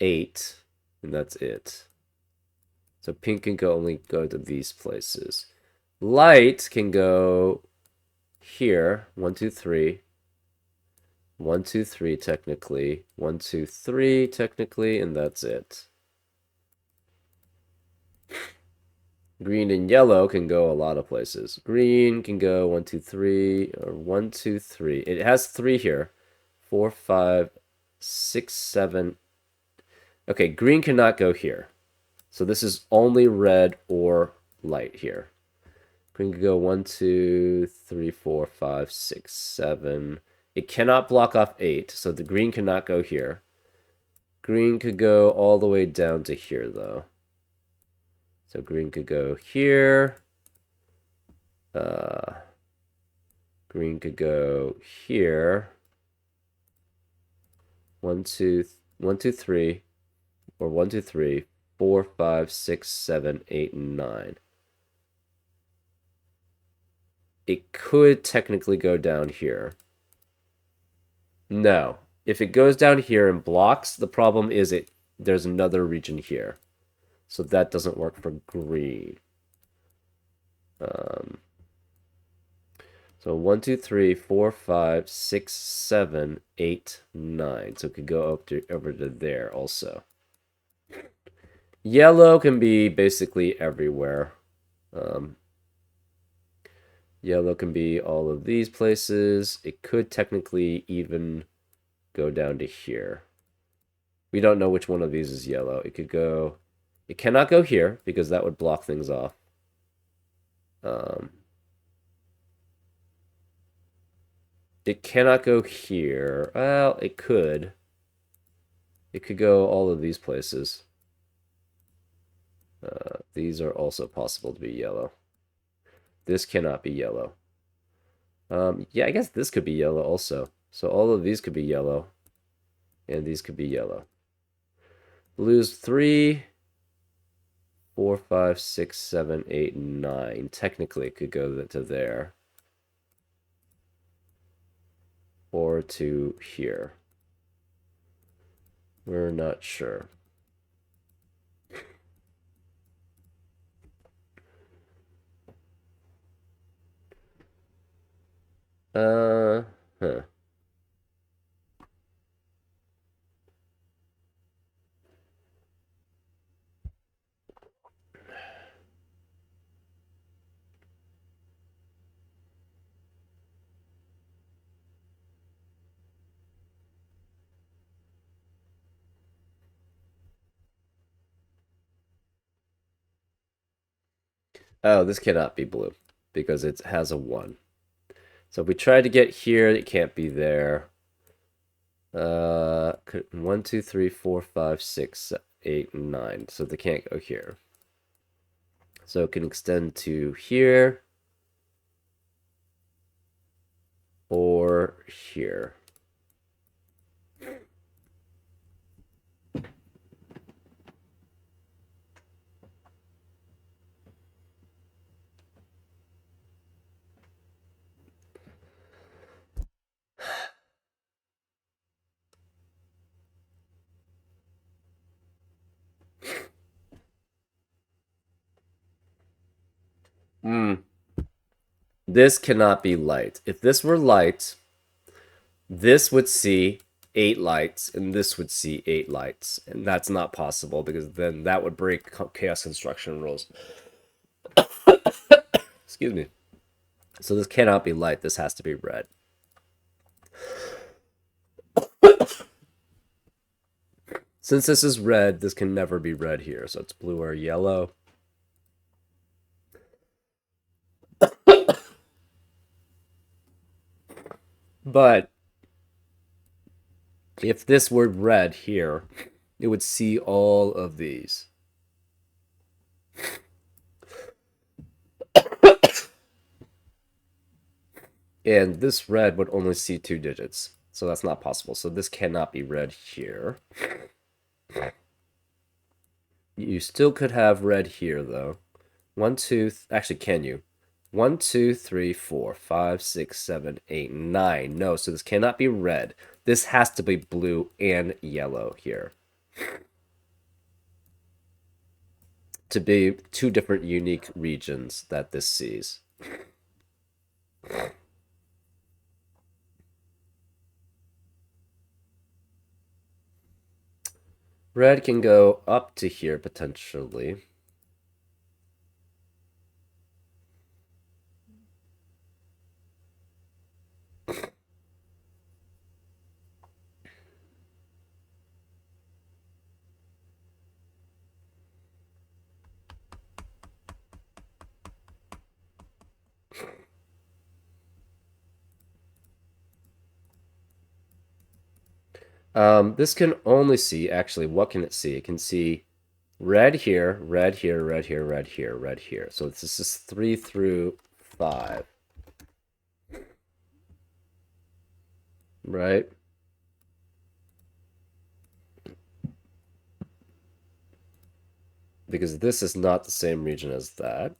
8. And that's it. So pink can only go to these places. Light can go here. 1, 2, 3. 1, 2, 3 technically. 1, 2, 3 technically, and that's it. Green and yellow can go a lot of places. Green can go 1, 2, 3, or 1, 2, 3. It has 3 here. 4, 5, 6, 7. Okay, green cannot go here. So this is only red or light here. Green could go 1, 2, 3, 4, 5, 6, 7. It cannot block off 8, so the green cannot go here. Green could go all the way down to here, though. So green could go here. Green could go here. 1, 2, 1, 2, 3, or 1, 2, 3, 4, 5, 6, 7, 8, and 9. It could technically go down here. No. If it goes down here and blocks, the problem is there's another region here. So that doesn't work for green. So 1, 2, 3, 4, 5, 6, 7, 8, 9. So it could go up to over to there also. Yellow can be basically everywhere. Yellow can be all of these places. It could technically even go down to here. We don't know which one of these is yellow. It could go... It cannot go here because that would block things off. It cannot go here. Well, it could. It could go all of these places. These are also possible to be yellow. This cannot be yellow. Yeah, I guess this could be yellow also. So all of these could be yellow. And these could be yellow. Blue's 3, 4, 5, 6, 7, 8, 9. Technically, it could go to there. Or to here. We're not sure. Huh. Oh, this cannot be blue because it has a 1. So if we try to get here, it can't be there. 1, 2, 3, 4, 5, 6, 8, 9. So they can't go here. So it can extend to here or here. This cannot be light. If this were light, this would see 8 lights, and this would see 8 lights. And that's not possible, because then that would break chaos construction rules. Excuse me. So this cannot be light. This has to be red. Since this is red, this can never be red here. So it's blue or yellow. But if this were red here, it would see all of these. And this red would only see 2 digits. So that's not possible. So this cannot be red here. You still could have red here, though. 1, 2... Actually, can you? 1, 2, 3, 4, 5, 6, 7, 8, 9. No, so this cannot be red. This has to be blue and yellow here. To be 2 different unique regions that this sees. Red can go up to here, potentially. This can only see, actually, what can it see? It can see red here, red here, red here, red here, red here. So this is 3 through 5, right? Because this is not the same region as that.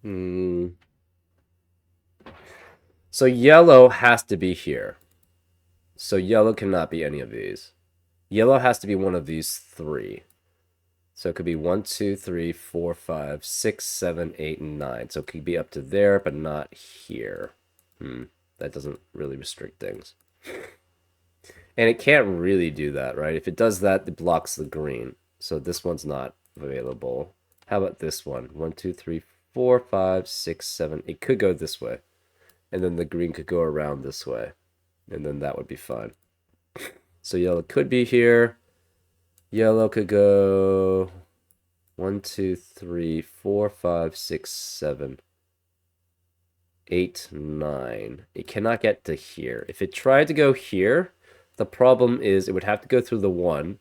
Hmm. So yellow has to be here. So yellow cannot be any of these. Yellow has to be one of these three. So it could be 1, 2, 3, 4, 5, 6, 7, 8, and 9. So it could be up to there, but not here. That doesn't really restrict things. And it can't really do that, right? If it does that, it blocks the green. So this one's not available. How about this one? 1, 2, 3, 4, 5, 6, 7. It could go this way. And then the green could go around this way. And then that would be fine. So yellow could be here. Yellow could go 1, 2, 3, 4, 5, 6, 7, 8, 9. It cannot get to here. If it tried to go here, the problem is it would have to go through the 1.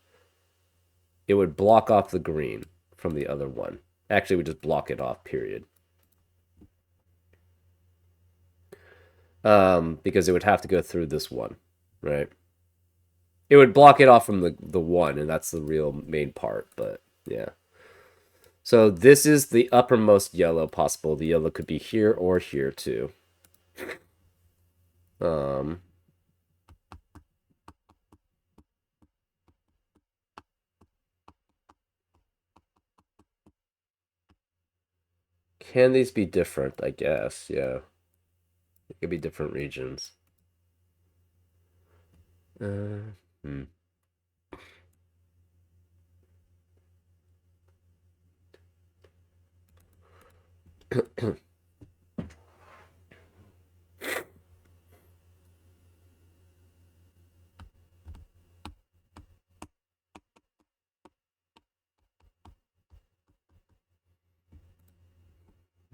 It would block off the green from the other one. Actually, it would just block it off, period. Because it would have to go through this one, right? It would block it off from the 1, and that's the real main part, but yeah. So this is the uppermost yellow possible. The yellow could be here or here too. Um, can these be different? I guess, yeah. It could be different regions. Uh, hmm.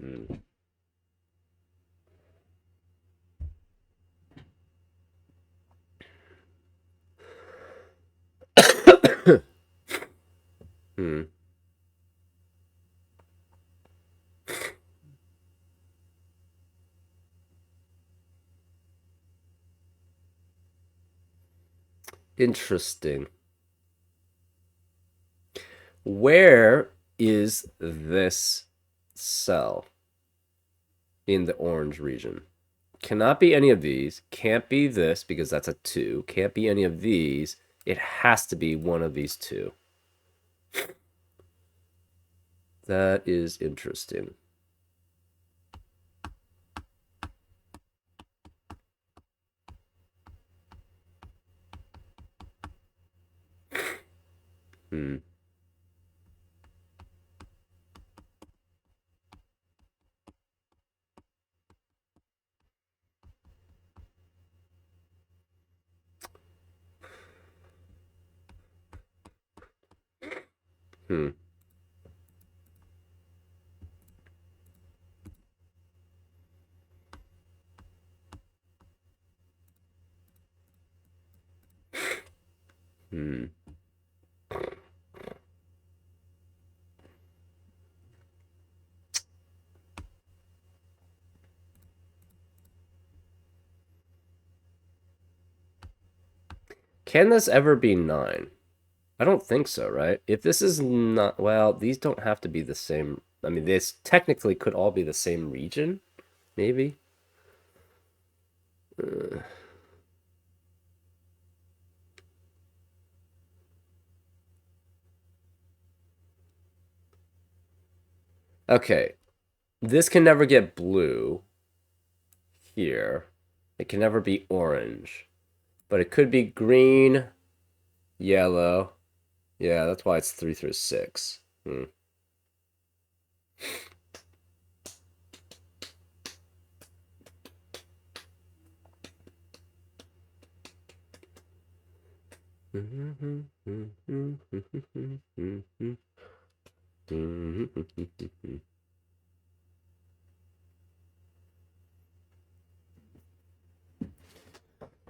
Hmm. Hmm. Interesting. Where is this cell in the orange region? Cannot be any of these. Can't be this because that's a 2. Can't be any of these. It has to be one of these two. That is interesting. Hmm. Hmm. Hmm. Can this ever be 9? I don't think so, right? If this is not, well, these don't have to be the same. I mean, this technically could all be the same region, maybe. Uh, okay, this can never get blue here. It can never be orange, but it could be green, yellow. Yeah, that's why it's 3 through 6. Hmm.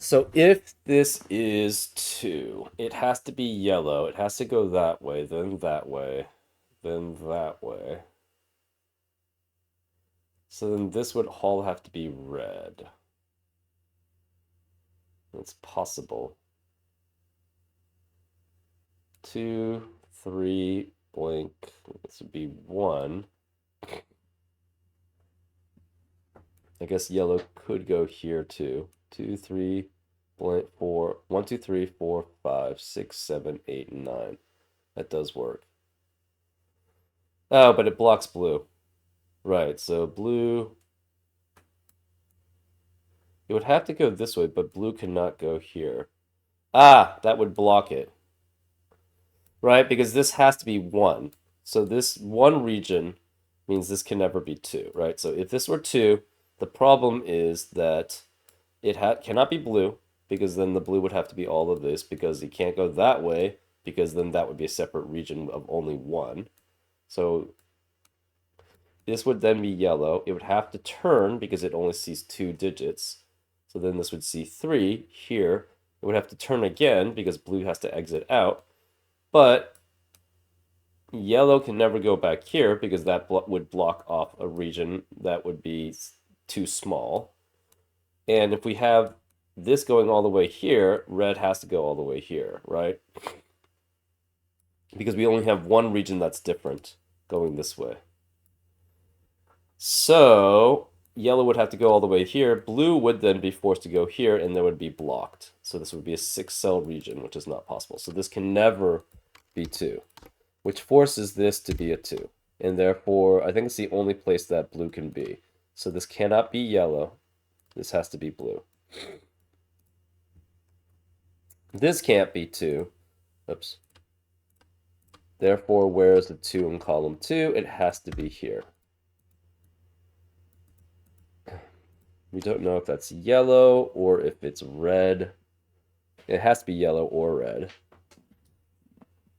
So if this is 2, it has to be yellow. It has to go that way, then that way, then that way. So then this would all have to be red. It's possible. 2, 3, blank. This would be 1. I guess yellow could go here too. 2, 3, blank, 4. 1, 2, 3, 4, 5, 6, 7, 8, and 9. That does work. Oh, but it blocks blue. Right, so blue. It would have to go this way, but blue cannot go here. Ah, that would block it. Right, because this has to be 1. So this one region means this can never be 2, right? So if this were 2, the problem is that it cannot be blue, because then the blue would have to be all of this, because it can't go that way, because then that would be a separate region of only 1. So this would then be yellow. It would have to turn because it only sees 2 digits. So then this would see 3 here. It would have to turn again because blue has to exit out. But yellow can never go back here because that would block off a region that would be too small. And if we have this going all the way here, red has to go all the way here, right? Because we only have one region that's different going this way. So yellow would have to go all the way here. Blue would then be forced to go here, and there would be blocked. So this would be a 6-cell region, which is not possible. So this can never be 2, which forces this to be a 2. And therefore, I think it's the only place that blue can be. So this cannot be yellow. This has to be blue. This can't be 2. Oops. Therefore, where is the 2 in column 2? It has to be here. We don't know if that's yellow or if it's red. It has to be yellow or red.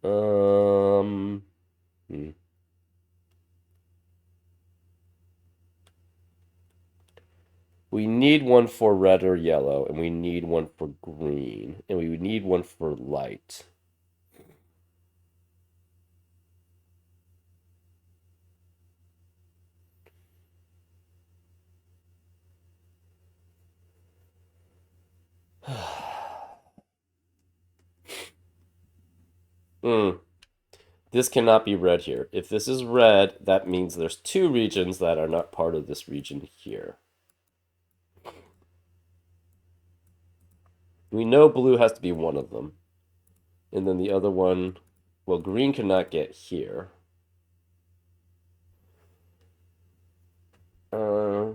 Hmm. We need one for red or yellow, and we need one for green, and we would need one for light. This cannot be red here. If this is red, that means there's 2 regions that are not part of this region here. We know blue has to be one of them. And then the other one, well, green cannot get here. Uh,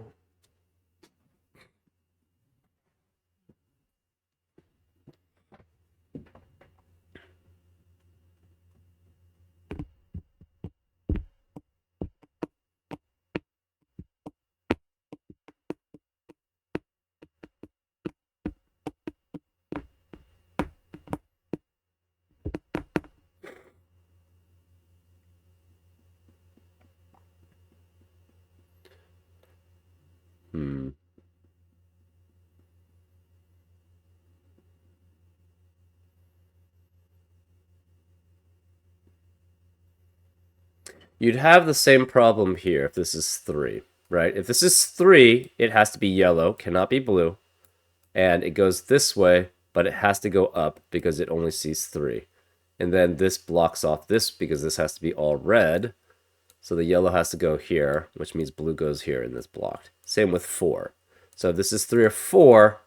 hmm. You'd have the same problem here if this is 3, right? If this is 3, it has to be yellow, cannot be blue. And it goes this way, but it has to go up because it only sees 3. And then this blocks off this because this has to be all red. So the yellow has to go here, which means blue goes here and this blocked. Same with 4. So if this is 3 or 4,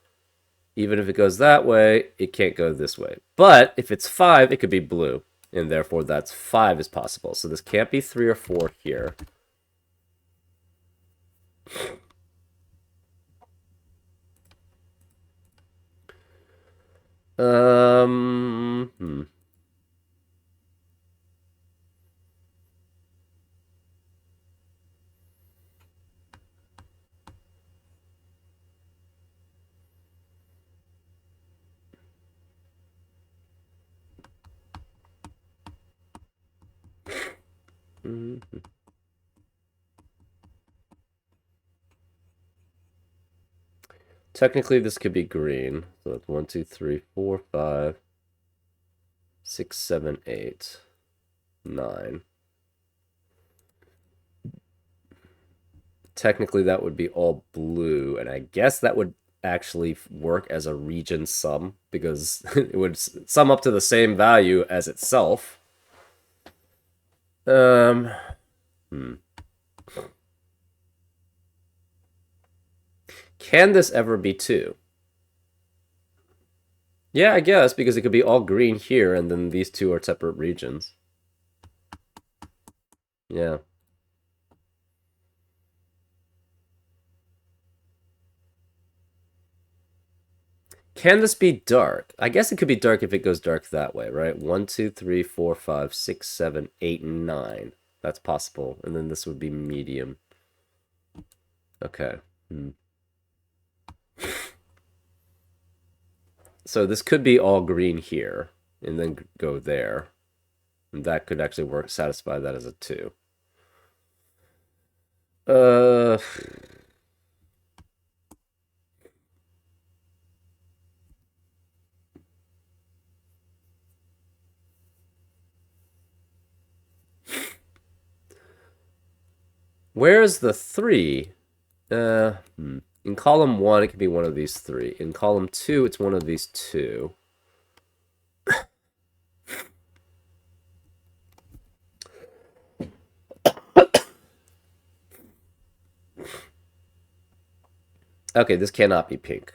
even if it goes that way, it can't go this way. But if it's 5, it could be blue. And therefore, that's 5 is possible. So this can't be 3 or 4 here. Hmm. Technically, this could be green. So that's 1, 2, 3, 4, 5, 6, 7, 8, 9. Technically, that would be all blue, and I guess that would actually work as a region sum because it would sum up to the same value as itself. Um, hmm. Can this ever be 2? Yeah, I guess, because it could be all green here, and then these two are separate regions. Yeah. Can this be dark? I guess it could be dark if it goes dark that way, right? 1, 2, 3, 4, 5, 6, 7, 8, 9. That's possible. And then this would be medium. Okay. So this could be all green here, and then go there. And that could actually work, satisfy that as a 2. Uh... Where's the 3? In column 1, it could be one of these 3. In column 2, it's one of these 2. Okay, this cannot be pink.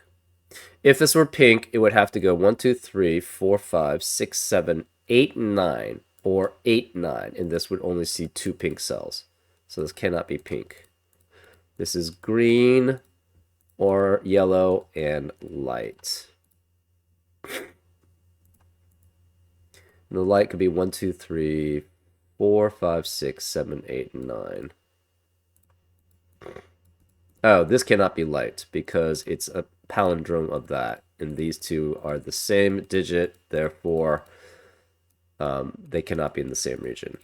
If this were pink, it would have to go 1, 2, 3, 4, 5, 6, 7, 8, 9, or 8, 9, and this would only see 2 pink cells. So this cannot be pink. This is green or yellow and light. And the light could be 1, 2, 3, 4, 5, 6, 7, 8, 9. Oh, this cannot be light because it's a palindrome of that. And these two are the same digit, therefore they cannot be in the same region.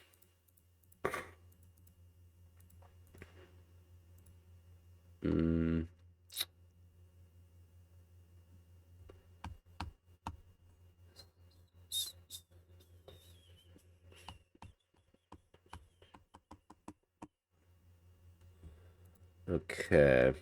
Okay.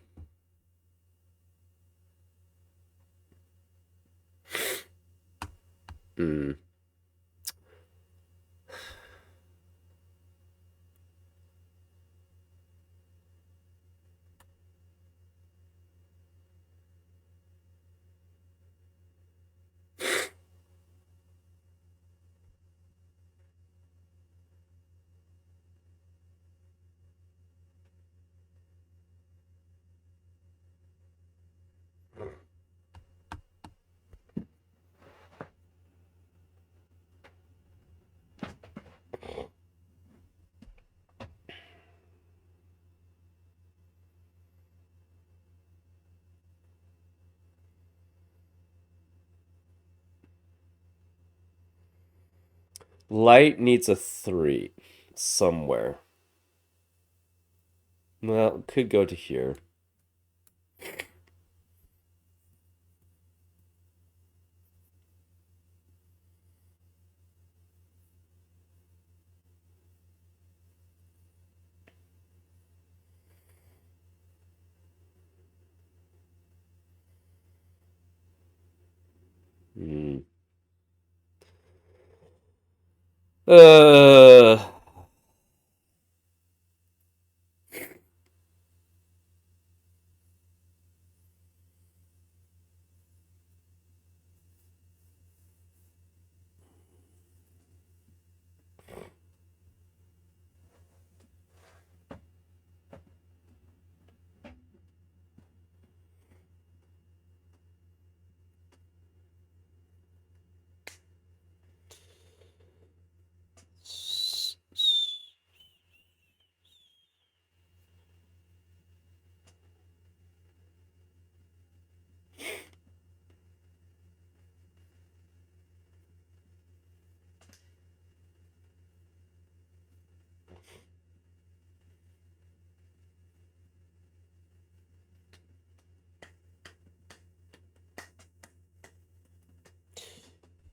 Light needs a 3 somewhere. Well, it could go to here. Uh,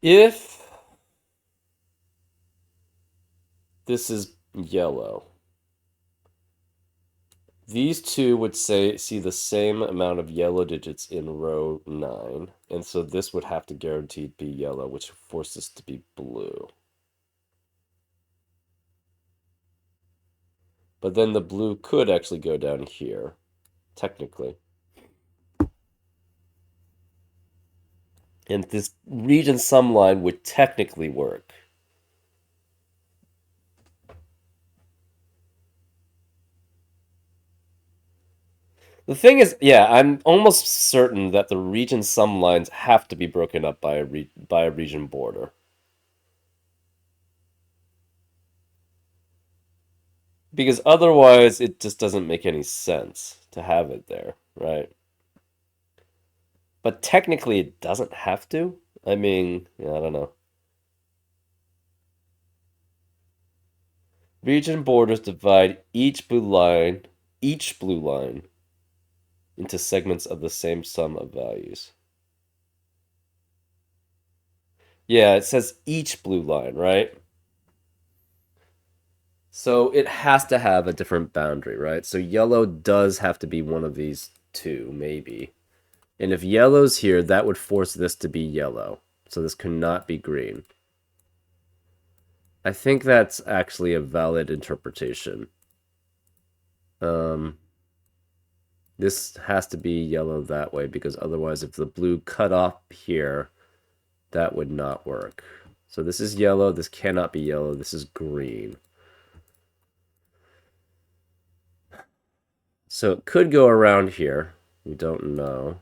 If this is yellow, these two would see the same amount of yellow digits in row 9, and so this would have to guaranteed be yellow, which forces this to be blue. But then the blue could actually go down here, technically. And this region sum line would technically work. The thing is, yeah, I'm almost certain that the region sum lines have to be broken up by a region border. Because otherwise it just doesn't make any sense to have it there, right? But technically it doesn't have to. I mean, yeah, I don't know. Region borders divide each blue line into segments of the same sum of values. Yeah, it says each blue line, right? So it has to have a different boundary, right? So yellow does have to be one of these two, maybe. And if yellow's here, that would force this to be yellow. So this could not be green. I think that's actually a valid interpretation. Um, this has to be yellow that way because otherwise if the blue cut off here, that would not work. So this is yellow, this cannot be yellow, this is green. So it could go around here. We don't know.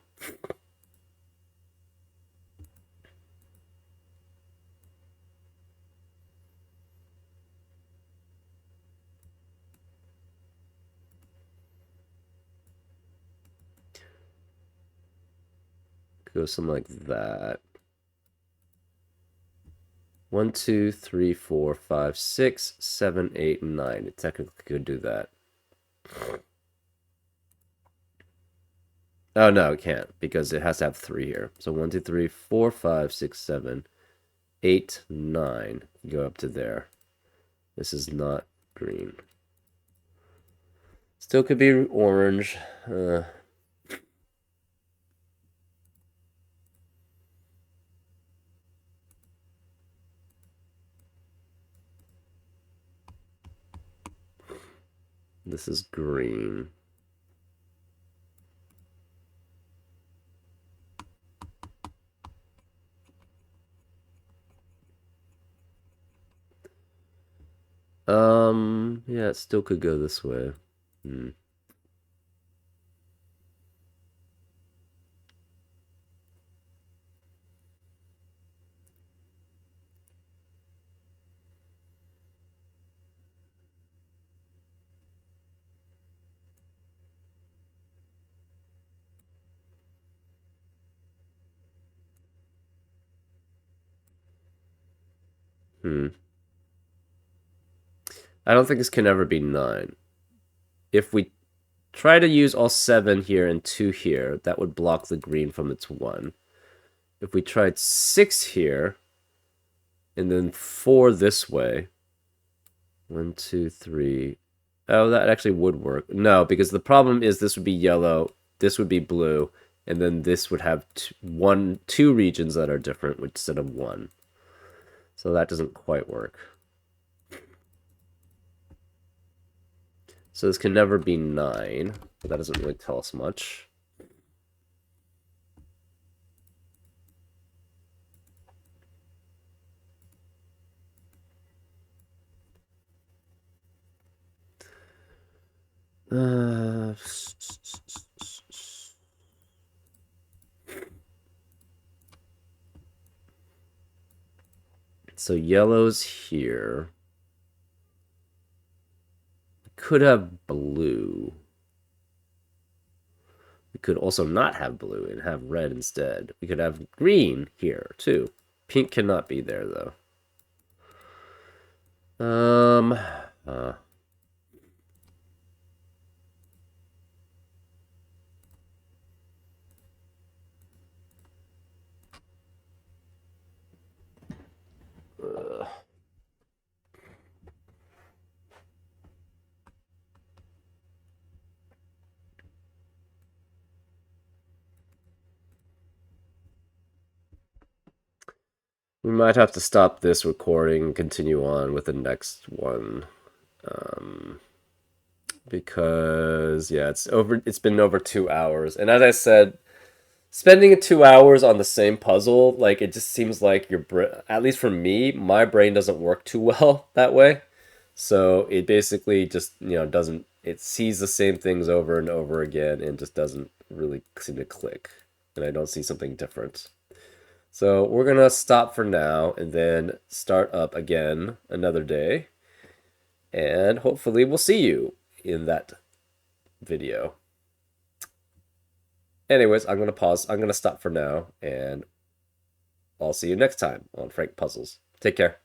Go something like that. 1, 2, 3, 4, 5, 6, 7, 8, 9. It technically could do that. Oh, no, it can't because it has to have 3 here. So 1, 2, 3, 4, 5, 6, 7, 8, 9. Go up to there. This is not green. Still could be orange. This is green. Yeah, it still could go this way. Hmm. Hmm. I don't think this can ever be 9. If we try to use all 7 here and 2 here, that would block the green from its 1. If we tried 6 here, and then 4 this way, 1, 2, 3. Oh, that actually would work. No, because the problem is this would be yellow, this would be blue, and then this would have two regions that are different instead of 1. So that doesn't quite work. So this can never be 9, but that doesn't really tell us much. So yellow's here. Could have blue. We could also not have blue and have red instead. We could have green here too. Pink cannot be there though. Um, uh, We might have to stop this recording and continue on with the next one. Because yeah, it's been over 2 hours. And as I said, spending 2 hours on the same puzzle, like it just seems like at least for me, my brain doesn't work too well that way. So it basically just, doesn't, it sees the same things over and over again and just doesn't really seem to click. And I don't see something different. So we're going to stop for now and then start up again another day. And hopefully we'll see you in that video. Anyways, I'm going to pause. I'm going to stop for now and I'll see you next time on Frank Puzzles. Take care.